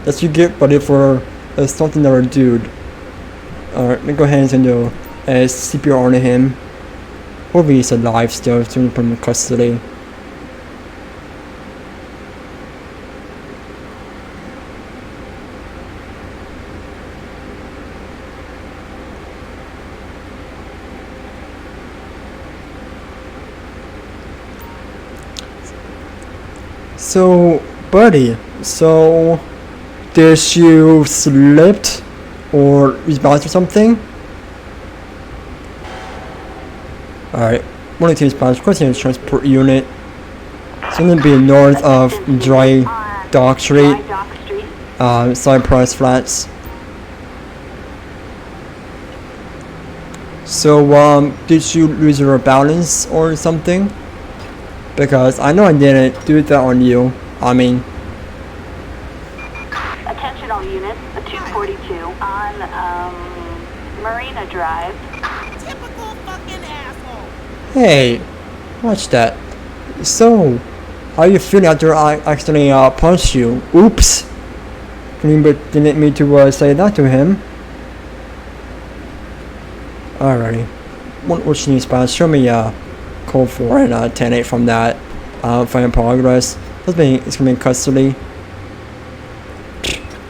That's what you get, buddy, for assaulting the other dude. Alright, let me go ahead and send you a CPR on him. Hopefully he's alive still, so we can put him in custody. So, buddy, so did you slipped or rebound or something? Alright, one of the team's plans, requesting transport unit. It's gonna be north of Dry Dock Street, Cypress Flats. So, did you lose your balance or something? Because I know I didn't do that on you. I mean, Attention all units, the 242 on Marina Drive. Typical fucking asshole. hey, watch that. So, how you feeling after I accidentally punched you? Oops. Didn't mean to say that to him. Alrighty. What you need, Spot? Show me code 4 and 10-8 from that. Fine progress. It's gonna be in custody.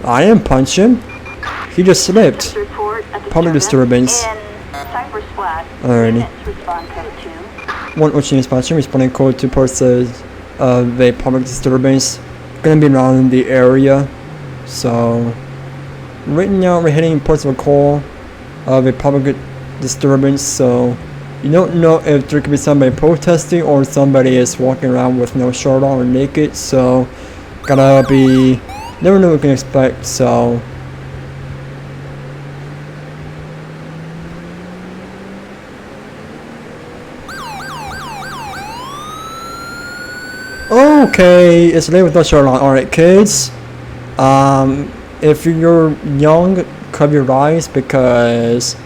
I didn't punch him. He just slipped. Public disturbance. Alrighty. What you need, Spot? Show me responding code to purposes of a public disturbance. Gonna be around the area. So, right now we're hitting parts of a call of a public disturbance, so you don't know if there could be somebody protesting or somebody is walking around with no shirt on or naked, so gotta be, never know what you can expect, so okay, it's late with no shirt on. Alright kids, if you're young, cover your eyes because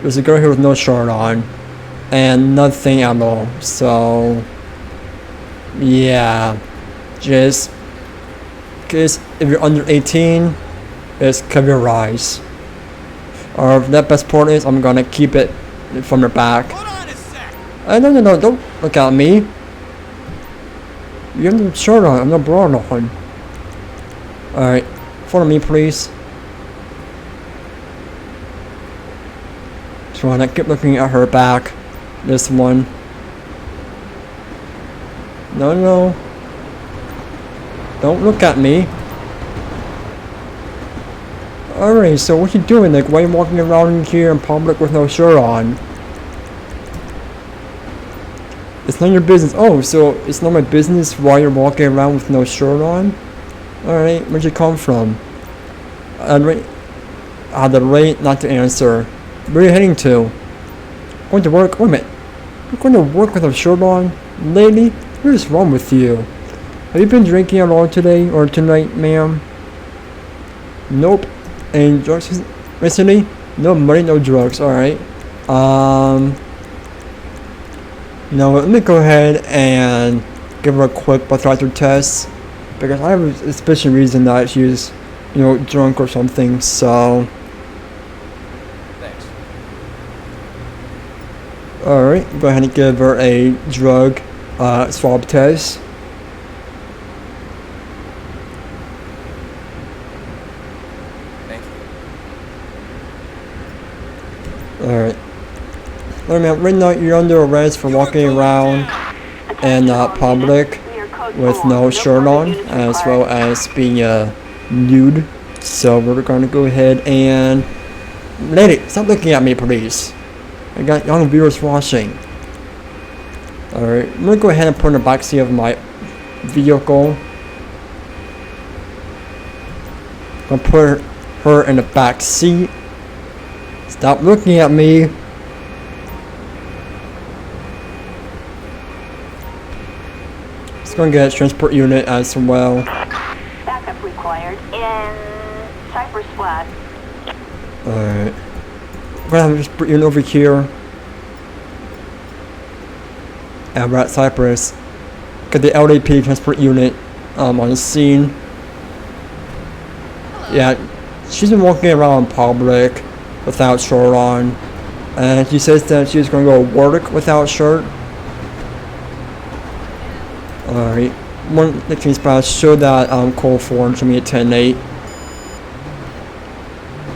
there's a girl here with no shirt on and nothing at all. So yeah, just if you're under 18, just cover your eyes. Or the best part is I'm gonna keep it from your back. Hold on a sec. No, don't look at me. You have no shirt on, I'm not bra on. Alright, follow me please. So I keep looking at her back. This one. No. Don't look at me. Alright, so what you doing? Like, why are you walking around here in public with no shirt on? It's not your business. Oh, so it's not my business why you're walking around with no shirt on? Alright, where'd you come from? The rate not to answer. Where are you heading to? Going to work? Wait a minute. You're going to work with a shirt on? Lady? What is wrong with you? Have you been drinking at all today or tonight, ma'am? Nope. And drugs recently? No money, no drugs. Alright. Now let me go ahead and give her a quick breathalyzer test. Because I have a suspicion reason that she's, drunk or something, so. Thanks. Alright, go ahead and give her a drug swab test. Thank you. Alright. Right now you're under arrest for walking around in public with no shirt on, as well as being nude. So we're going to go ahead and... Lady, stop looking at me please. I got young viewers watching. Alright, I'm going to go ahead and put in the backseat of my vehicle. I'm going to put her in the back seat. Stop looking at me. It's going to get a transport unit as well. Backup required in Cypress Flat. Alright. I'm going to have a transport unit over here. And we're at Cypress. Got the LAPD transport unit on the scene. Yeah, she's been walking around in public without shirt on. And she says that she's going to go work without shirt. Alright, one nicking spot, show that code form to me at 10-8.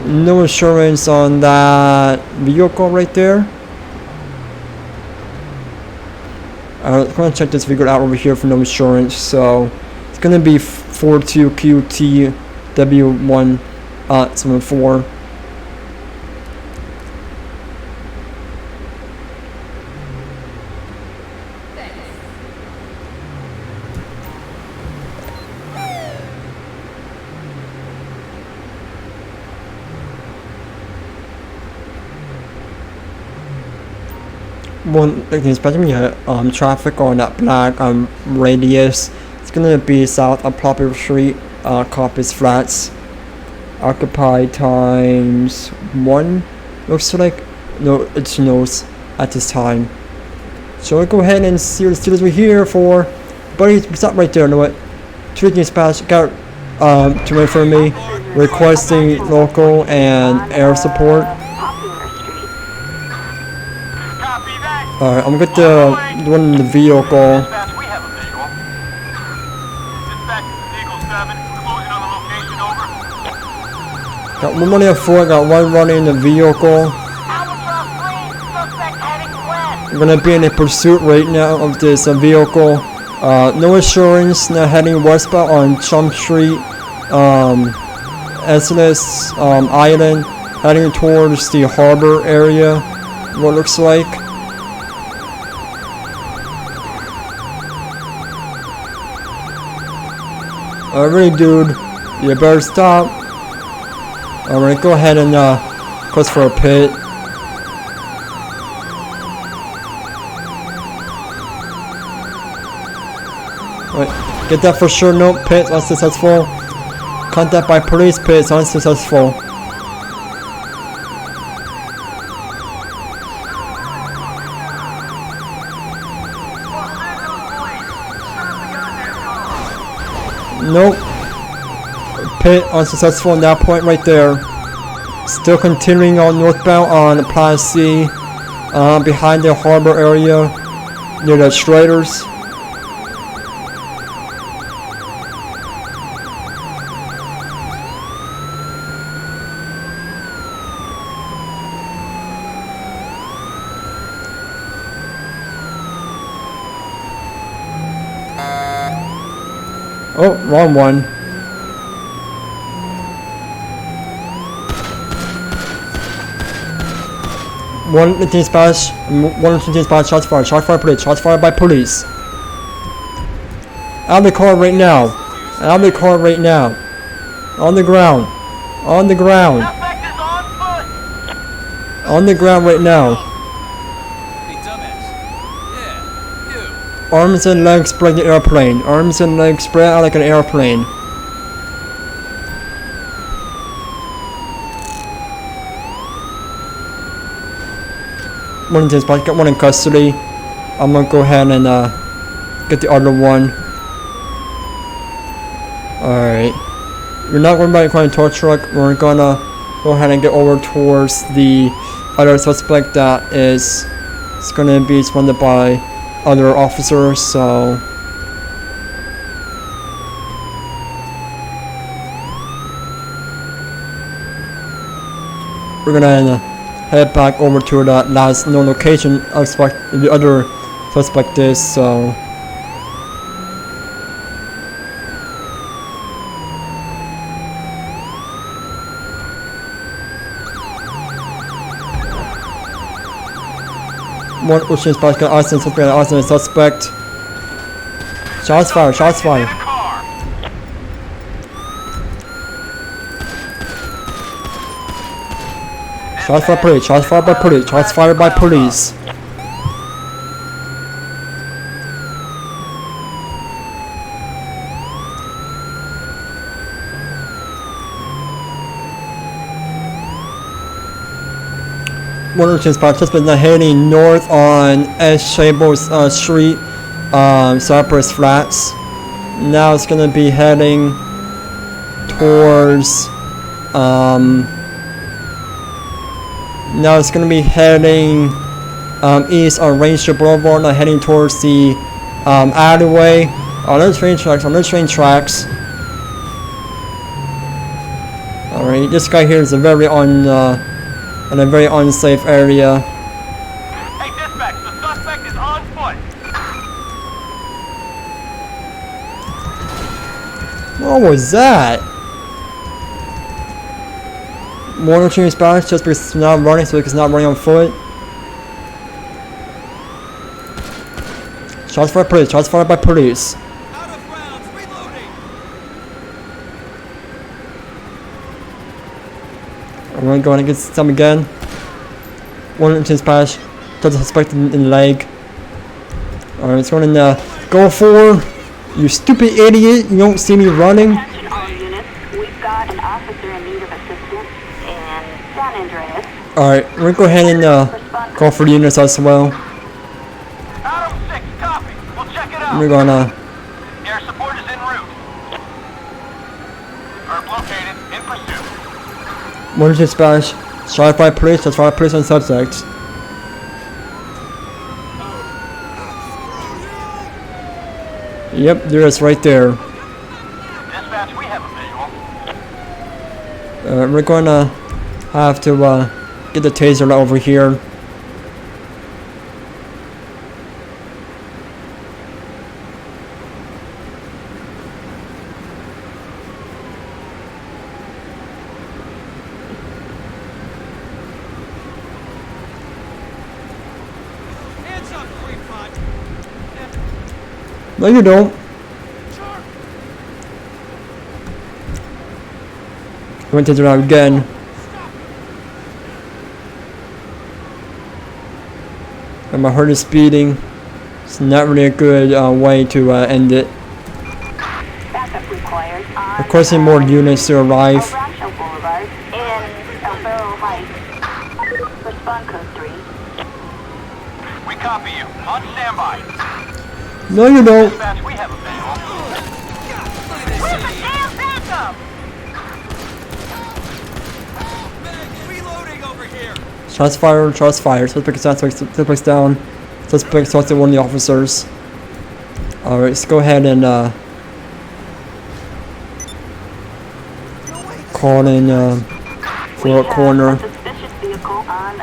No insurance on that vehicle right there. I'm going to check this vehicle out over here for no insurance, so gonna be 42QTW174. One thing especially traffic on that black radius. It's gonna be south of Popular Street, Coppers Flats. Occupied times 1 looks like. No, it snows at this time. So we'll go ahead and see what the students we're here for. Buddy, stop right there. You know what? Treating dispatch got to wait for me, requesting local and air support. Popular Street. Copy that. Alright, I'm gonna get the one in the vehicle. Dispatch, we have a visual. Dispatch, Eagle 7, closing on the location, over. Got one running at 4, got one running in the vehicle. Albatross 3, suspect heading west. I'm gonna be in a pursuit right now of this vehicle. No insurance, now heading westbound on Chump Street, SNS Island, heading towards the harbor area, what looks like. Alright dude, you better stop. Alright, go ahead and request for a pit. Alright, get that for sure. Nope, pit unsuccessful. Contact by police, pit unsuccessful. Nope. Pit unsuccessful on that point right there. Still continuing on northbound on Plaza C, behind the harbor area near the Straders. Oh, wrong one. One dispatch, shots fired by police. Out of the car right now. Out of the car right now. On the ground. On the ground. Suspect is on foot. On the ground right now. Hey, dumbass. Yeah, you. Arms and legs spread like an airplane. Arms and legs spread out like an airplane. One dispatch, got one in custody. I'm gonna go ahead and get the other one. Alright. We're not going by a tow truck. We're gonna go ahead and get over towards the other suspect that is gonna be surrounded by other officers, so we're gonna head back over to that last known location of the other suspect is, so one ocean spot got arson suspect. Shots fired, shots fired. In the car. Shots fired by police, shots fired by police, shots fired by police. One of the participants are heading north on S. Chambers Street, Cypress Flats. Now it's gonna be heading towards now it's gonna be heading east on Ranger Boulevard, now heading towards the alleyway. On those train tracks, Alright, this guy here is a very in a very unsafe area. Hey, dispatch, the suspect is on foot. What was that? More change spots just because it's not running, so it's not running on foot. Shots fired by police. Shots fired by police. Out of rounds. Reloading. I'm gonna go and get some again. One change splash. Doesn't suspect in the leg. Alright, let's go and go for. You stupid idiot! You don't see me running. Attention all units. We've got an officer in need of assistance in San Andreas. Alright, we're gonna go ahead and call for the units as well. Adam 6, copy. We'll check it out. We're gonna. Air support is en route. Herb located, in pursuit. One change splash. Shot by police. Shots fired by police on subject. Yep, there is right there. Dispatch, we have a visual. We're gonna have to get the taser over here. Hands up, creepbot. No, you don't. Sure. I'm gonna taser out again. And my heart is beating. It's not really a good way to end it. Backup required on Requesting more units to arrive. Rancho Boulevard in El Barro Heights. Respond code 3. We copy you. On standby. No, you don't. Dispatch, we have a visual. Where's the Damn backup! Reloading over here. Shots fired. Shots fired. Suspect's down. Suspect assaulted one of the officers. Alright, let's go ahead and call in for a corner. Suspicious vehicle on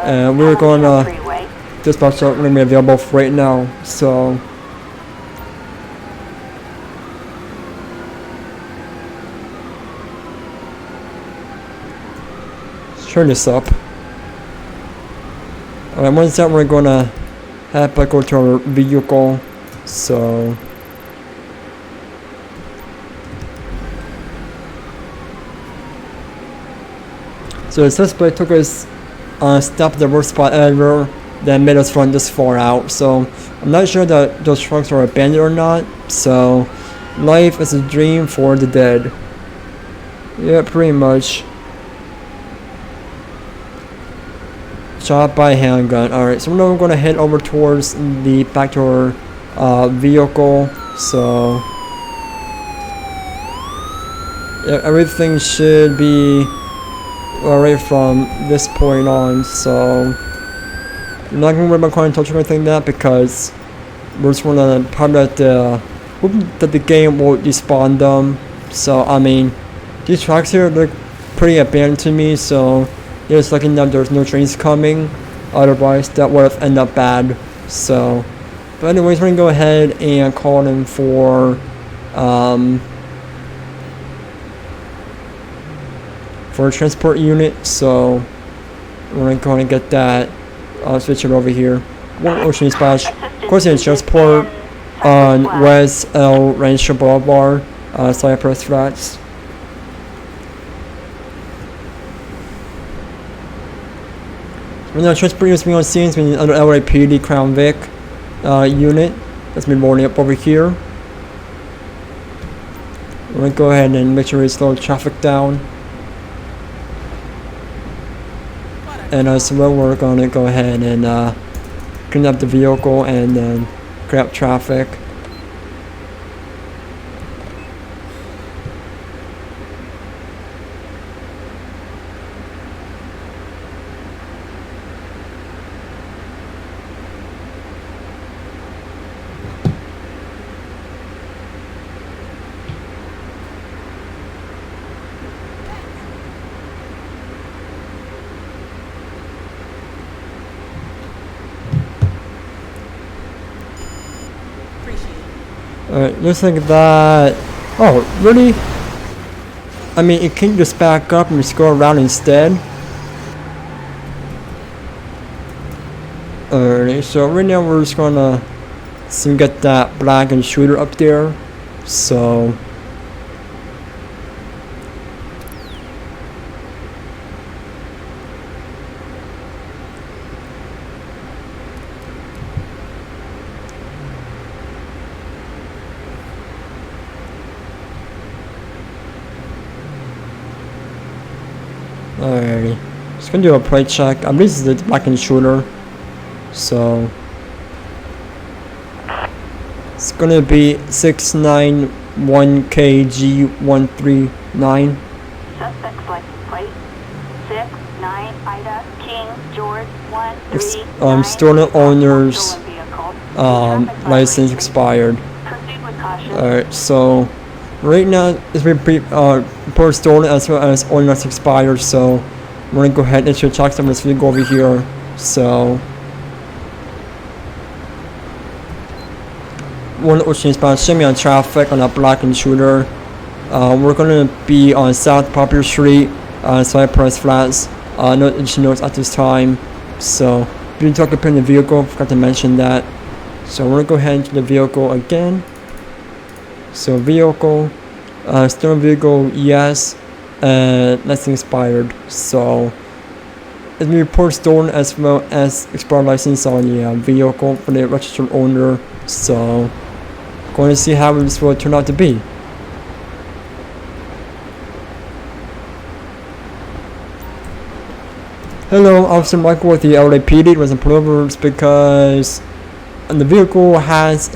And we're gonna freeway. dispatch are gonna be available for right now. So let's turn this up. Alright, once that we're gonna head back over to our vehicle. So the suspect took us step the worst spot ever that made us run this far out. So I'm not sure that those trucks are abandoned or not. So life is a dream for the dead. Yeah, pretty much. Shot by handgun. Alright, so now we're gonna head over towards the back to our vehicle. So yeah, everything should be alright from this point on. So I'm not gonna worry about trying to touch or anything like that because we're just gonna probably hope that the game won't despawn them. So I mean, these tracks here look pretty abandoned to me. So just looking that there's no trains coming, otherwise that would have ended up bad. So, but anyways, we're gonna go ahead and call them for a transport unit. So we're gonna go ahead and get that. I'll switch it over here. One ocean splash. Of course, in transport on West El Rancho Boulevard, Cypress Flats. We're gonna transport units being on scenes with another LAPD Crown Vic unit that's been rolling up over here. We're gonna go ahead and make sure we slow traffic down. And as well, we're gonna go ahead and clean up the vehicle and then clear up traffic. Alright, looks like that Oh, really? I mean, it can just back up and just go around instead. Alright, so right now we're just gonna see if we get that black and shooter up there. So alrighty, just gonna do a plate check. I believe this is the black and shooter. So it's gonna be 691KG139. Suspect's license plate 69 Ida King George 139. Stolen owner's Stolen vehicle. Traffic license violation. expired. Proceed with caution. Alright, so right now it's been report stolen as well as owner's expired. So we're gonna go ahead and issue a check. So I'm just gonna go over here. So one ocean spot shimmy on traffic on a black and shooter. We're gonna be on South Popular Street, Cypress Flats. No additional notes at this time. So didn't talk about the vehicle, forgot to mention that. So we're gonna go ahead into the vehicle again. So vehicle, stolen vehicle, yes, and nothing expired. So it's been reported stolen as well as expired license on the vehicle for the registered owner. So going to see how this will turn out to be. Hello, Officer Michael with the LAPD. It was a pullover because the vehicle has,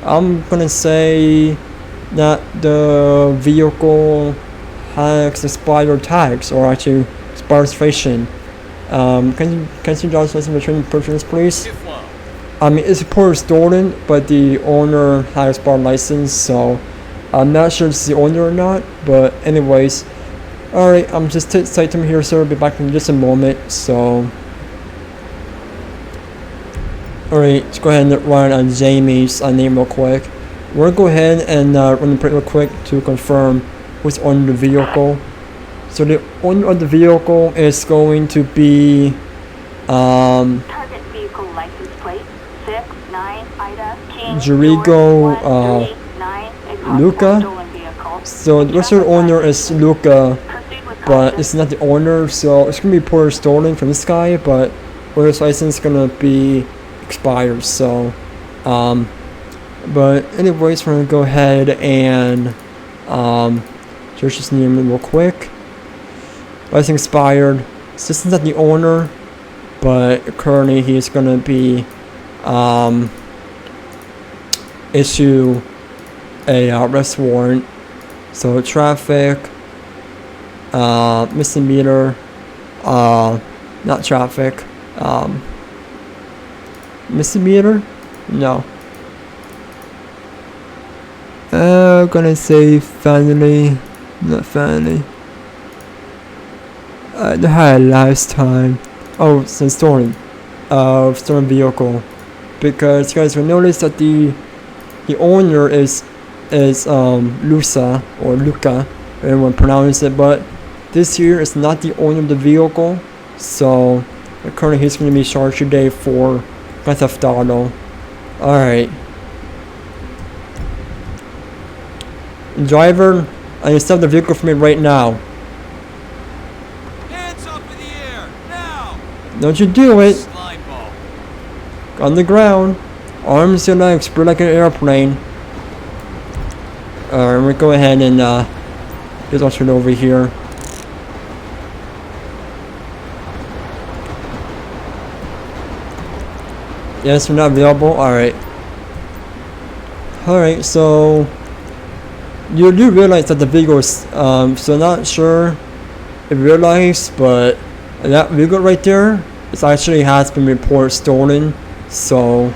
I'm gonna say that the vehicle has expired tags, or actually expired registration. Can you drive license return purchase, please? I mean, it's reported stolen, but the owner has expired license, so I'm not sure it's the owner or not. But anyways, alright, I'm just tight to here, sir. I'll be back in just a moment. So alright, let's go ahead and run on Jamie's name real quick. We're gonna go ahead and run the print real quick to confirm who's on the vehicle. So the owner of the vehicle is going to be Target vehicle license plate 69 Ida King Jerigo, George 139. Luca. Stolen vehicle. So the registered owner is Luca, Proceed with but caution. it's not the owner. So it's gonna be reported stolen from this guy, but owner's license is gonna be expired. So but anyways, we're gonna go ahead and search his name real quick. License expired. So this is not the owner, but currently he's gonna be issue a arrest warrant. So traffic, misdemeanor, not traffic, misdemeanor, no. I'm gonna say felony, not felony. They had last time. Oh, it's a stolen vehicle, because you guys will notice that the owner is Luca or Luca, everyone pronounce it, but this here is not the owner of the vehicle. So currently he's going to be charged today for grand theft auto. Alright, driver, I can stop the vehicle for me right now. Hands up in the air, now! Don't you do it. Slime ball. On the ground, arms and legs spread like an airplane. Alright, we'll go ahead and just usher it over here. Yes, we're not available. Alright. Alright, so you do realize that the vehicle is so not sure if you realize, but that vehicle right there, it actually has been reported stolen. So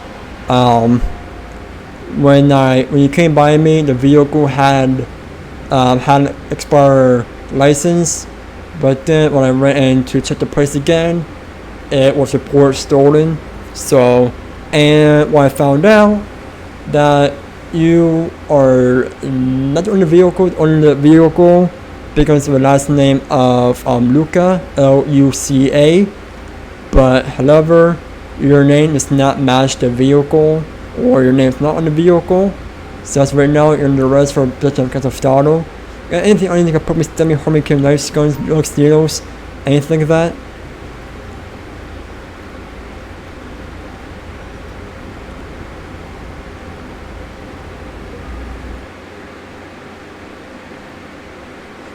when you came by me, the vehicle had an expired license, but then when I went in to check the price again, it was reported stolen. So, and when I found out that you are not on the vehicle because of the last name of Luca, Luca, but however, your name does not match the vehicle, or your name is not on the vehicle. So as right now, you're under arrest for possession of Stado. Anything can put me, stab me, harm me, kill, knives, guns, drugs, needles, anything like that.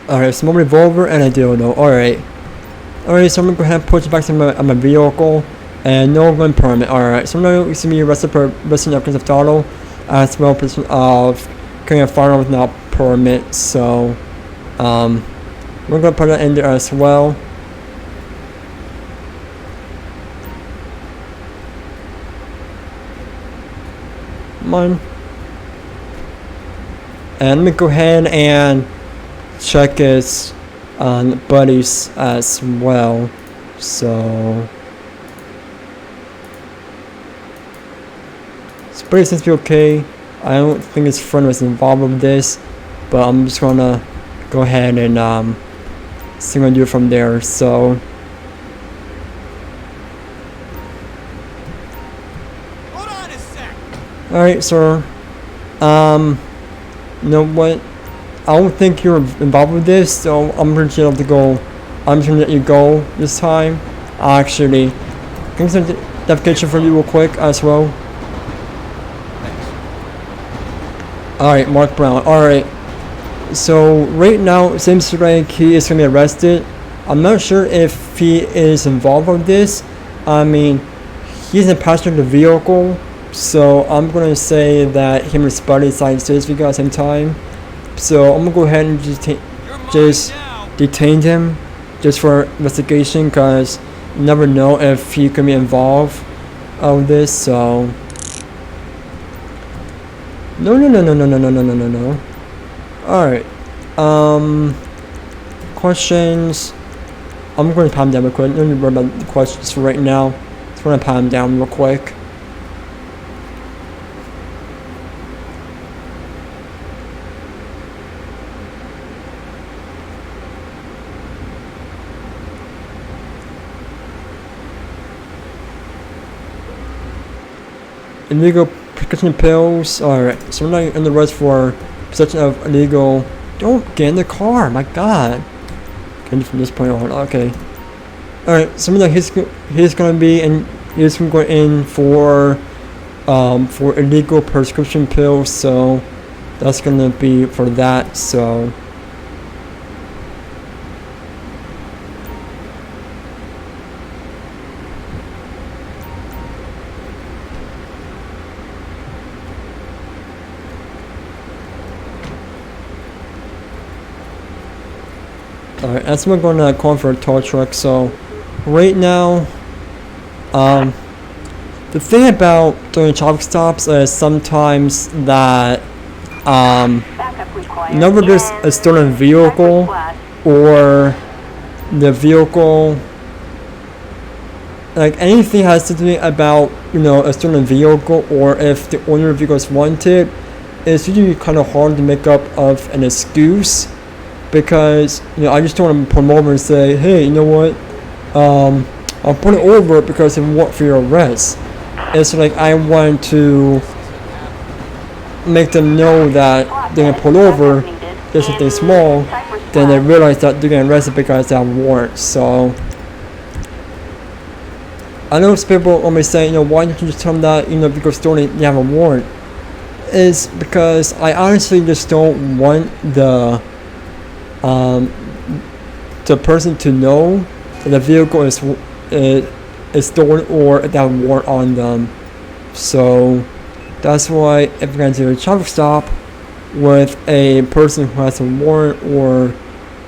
Alright, small revolver and a dildo. Alright, so I'm gonna go ahead and put you back to my vehicle. And no gun permit. Alright, so now you see me arrested for possession of Stado, as well as possession of carrying a firearm without permit. So we're gonna put that in there as well. Come on. And let me go ahead and check his buddies as well. So Buddy seems to be okay. I don't think his friend was involved with this, but I'm just gonna go ahead and see what I do from there. So Hold on a sec. alright, sir. You know what? I don't think you're involved with this, so I'm gonna let you have to go. I'm just gonna let you go this time. Actually, can I get the application for you real quick as well? Alright, Mark Brown. Alright. So right now it seems like he is gonna be arrested. I'm not sure if he is involved with this. I mean, he's in passenger of the vehicle, so I'm gonna say that him and his buddy signed this vehicle at the same time. So I'm gonna go ahead and just detain him just for investigation, because you never know if he could be involved with this. So no. Alright. Questions. I'm going to palm down real quick. Don't worry about the questions for right now. Just want to palm down real quick. Illegal prescription pills. Alright, so we're not in the arrest for possession of illegal. Don't get in the car, my god. Okay, from this point on. Okay. Alright, so he's gonna be in. He's going in for illegal prescription pills. So that's gonna be for that. So. Alright, that's what we're going to call for a tow truck. So right now, the thing about doing traffic stops is sometimes that whenever there's a stolen vehicle, or the vehicle, like anything has to do about, you know, a stolen vehicle, or if the owner of the vehicle is wanted, it's usually kind of hard to make up of an excuse. Because, you know, I just don't want to pull them over and say, hey, you know what, I'll put it over because of what for your arrest. It's like I want to make them know that they're going to pull over just if they're small, then they realize that they're getting arrested because they have a warrant. So I know some people always say, you know, why don't you just tell them that, you know, because stolen, you have a warrant. Is because I honestly just don't want the person to know that the vehicle is stolen or that have a warrant on them. So that's why if you're going to do a traffic stop with a person who has a warrant, or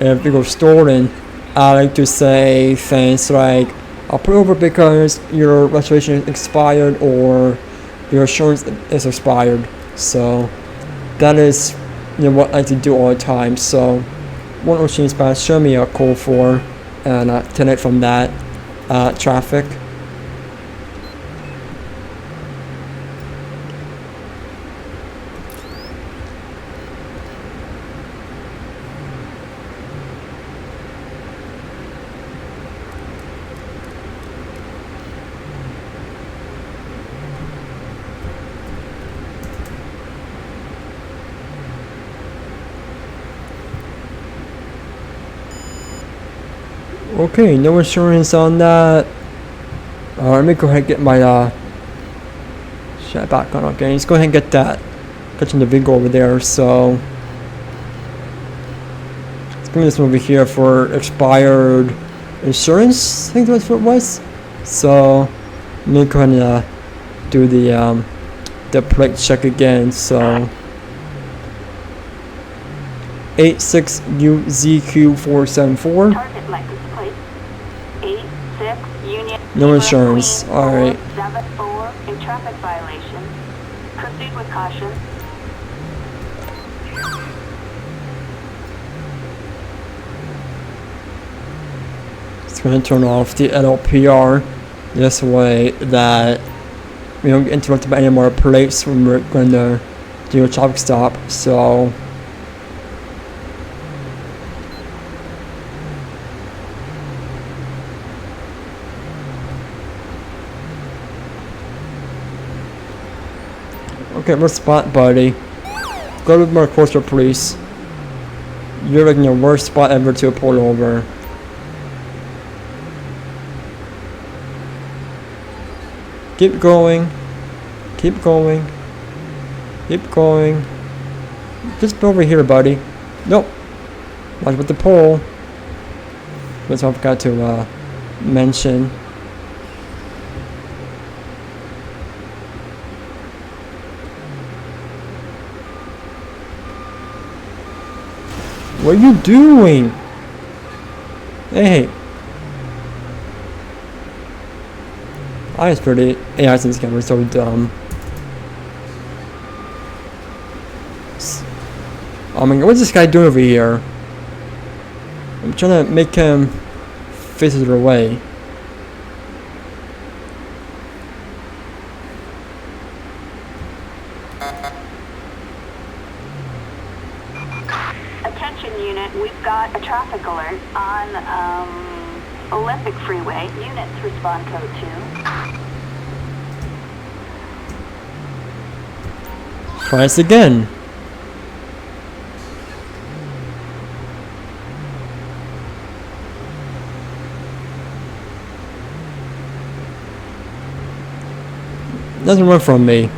if the vehicle is stolen, I like to say things like, I'll put it over because your registration is expired or your insurance is expired. So that is, you know, what I like to do all the time. So one machine pass, show me a code for, and turn it from that traffic. Okay, no insurance on that. Let me go ahead and get my shut back on. Okay, let's go ahead and get that. Catching the vehicle over there. So let's bring this over here for expired insurance. I think that's what it was. So let me go ahead and do the plate check again. So 86UZQ474. Target license plate 86 Union. No insurance. All right. 74 in traffic violation. Proceed with caution. It's going to turn off the LPR this way that we don't get interrupted by any more plates when we're going to do a traffic stop. So okay, we're spot, buddy. Go to more coastal police. You're like in the worst spot ever to pull over. Keep going. Keep going. Keep going. Just over here, buddy. Nope. Watch with the pole. That's what I forgot to mention. What are you doing? Hey. I was pretty. AI since camera so dumb. Oh my god, what's this guy doing over here? I'm trying to make him face it away. Attention unit, we've got a traffic alert on Olympic Freeway. Units respond code 2. Try this again. Doesn't run from me.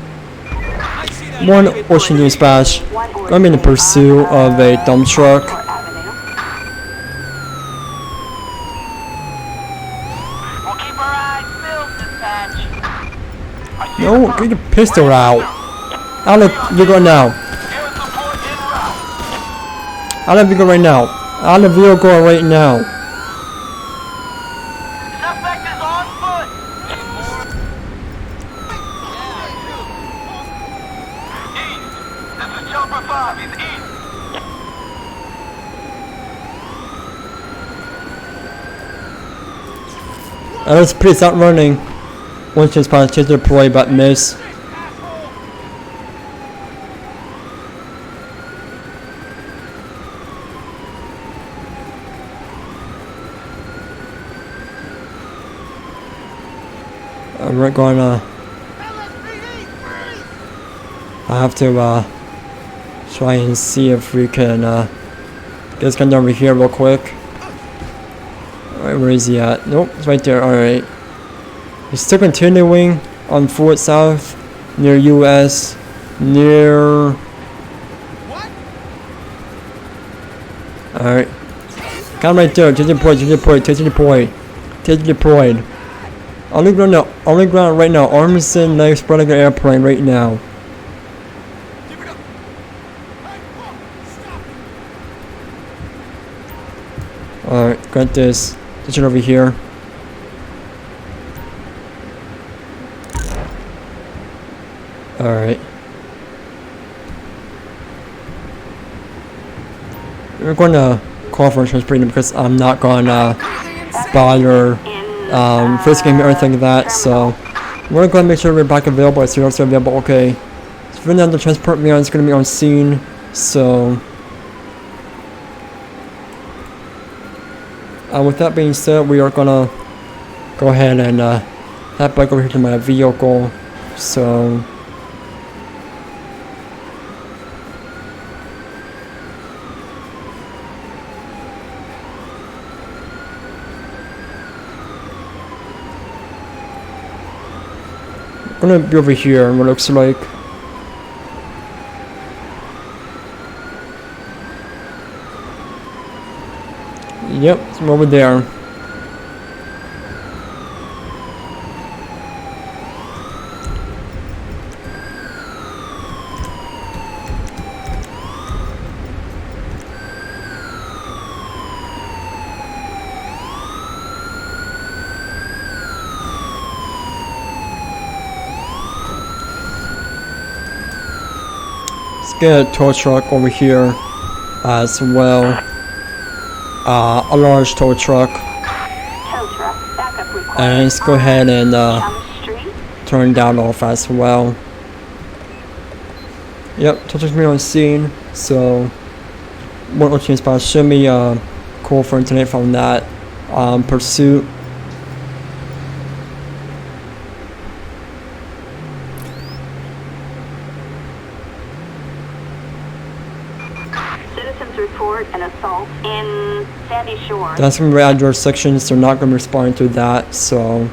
One ocean dispatch. I'm in the pursuit of a dump truck. We'll keep our eyes peeled, dispatch. No, get your pistol out. Out of vehicle now. Air support en route. Out of vehicle right now. Out of vehicle right now. Suspect is on foot. East. This is Chopper 5. He's east. Let's please stop running. Once just trying to chase the deploy but miss. We're gonna I have to try and see if we can get this guy over here real quick. Alright, where is he at? Nope, it's right there. Alright. He's still continuing on forward south near US near Alright. Come right there, take the point, take the point, take the point. Take the point. On the ground right now, arms and legs spread like an airplane right now. Give it up. Hey, whoa, stop. Alright, got this. Touch it over here. Alright. We're going to call for insurance premium because I'm not going to bother frisking or anything like that. So we're going to make sure we're back available as soon as we're available. Okay. So for now, the transport man is going to be on scene. So with that being said, we are going to go ahead and head back over here to my vehicle. So I'm gonna be over here, what it looks like. Yep, I'm over there. Let's get a tow truck over here as well. A large tow truck. Tow truck, backup required. And let's go ahead and on the street. turn that off as well. Yep, tow truck's me on scene. So, one more chance, but show me call for internet from that pursuit. Citizens report an assault in Sandy Shore. That's from radar sections, they're not going to respond to that, so.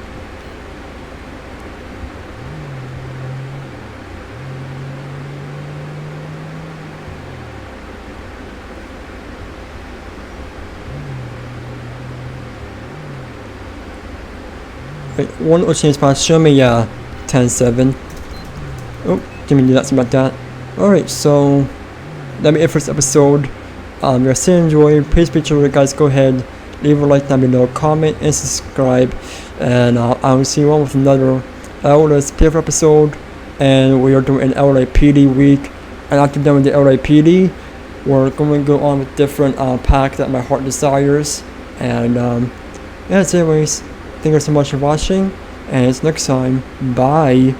Wait, one more change spot, show me 10-7. Oh, didn't mean to do that, about that. Alright, so that'll be it for this episode. If you're still enjoying, please be sure you guys go ahead, leave a like down below, comment and subscribe, and I will see you on with another LSPDFR episode. And we are doing an LAPD week, and after done with the LAPD, we're going to go on with different pack that my heart desires. And yeah, so anyways, thank you so much for watching, and it's next time. Bye.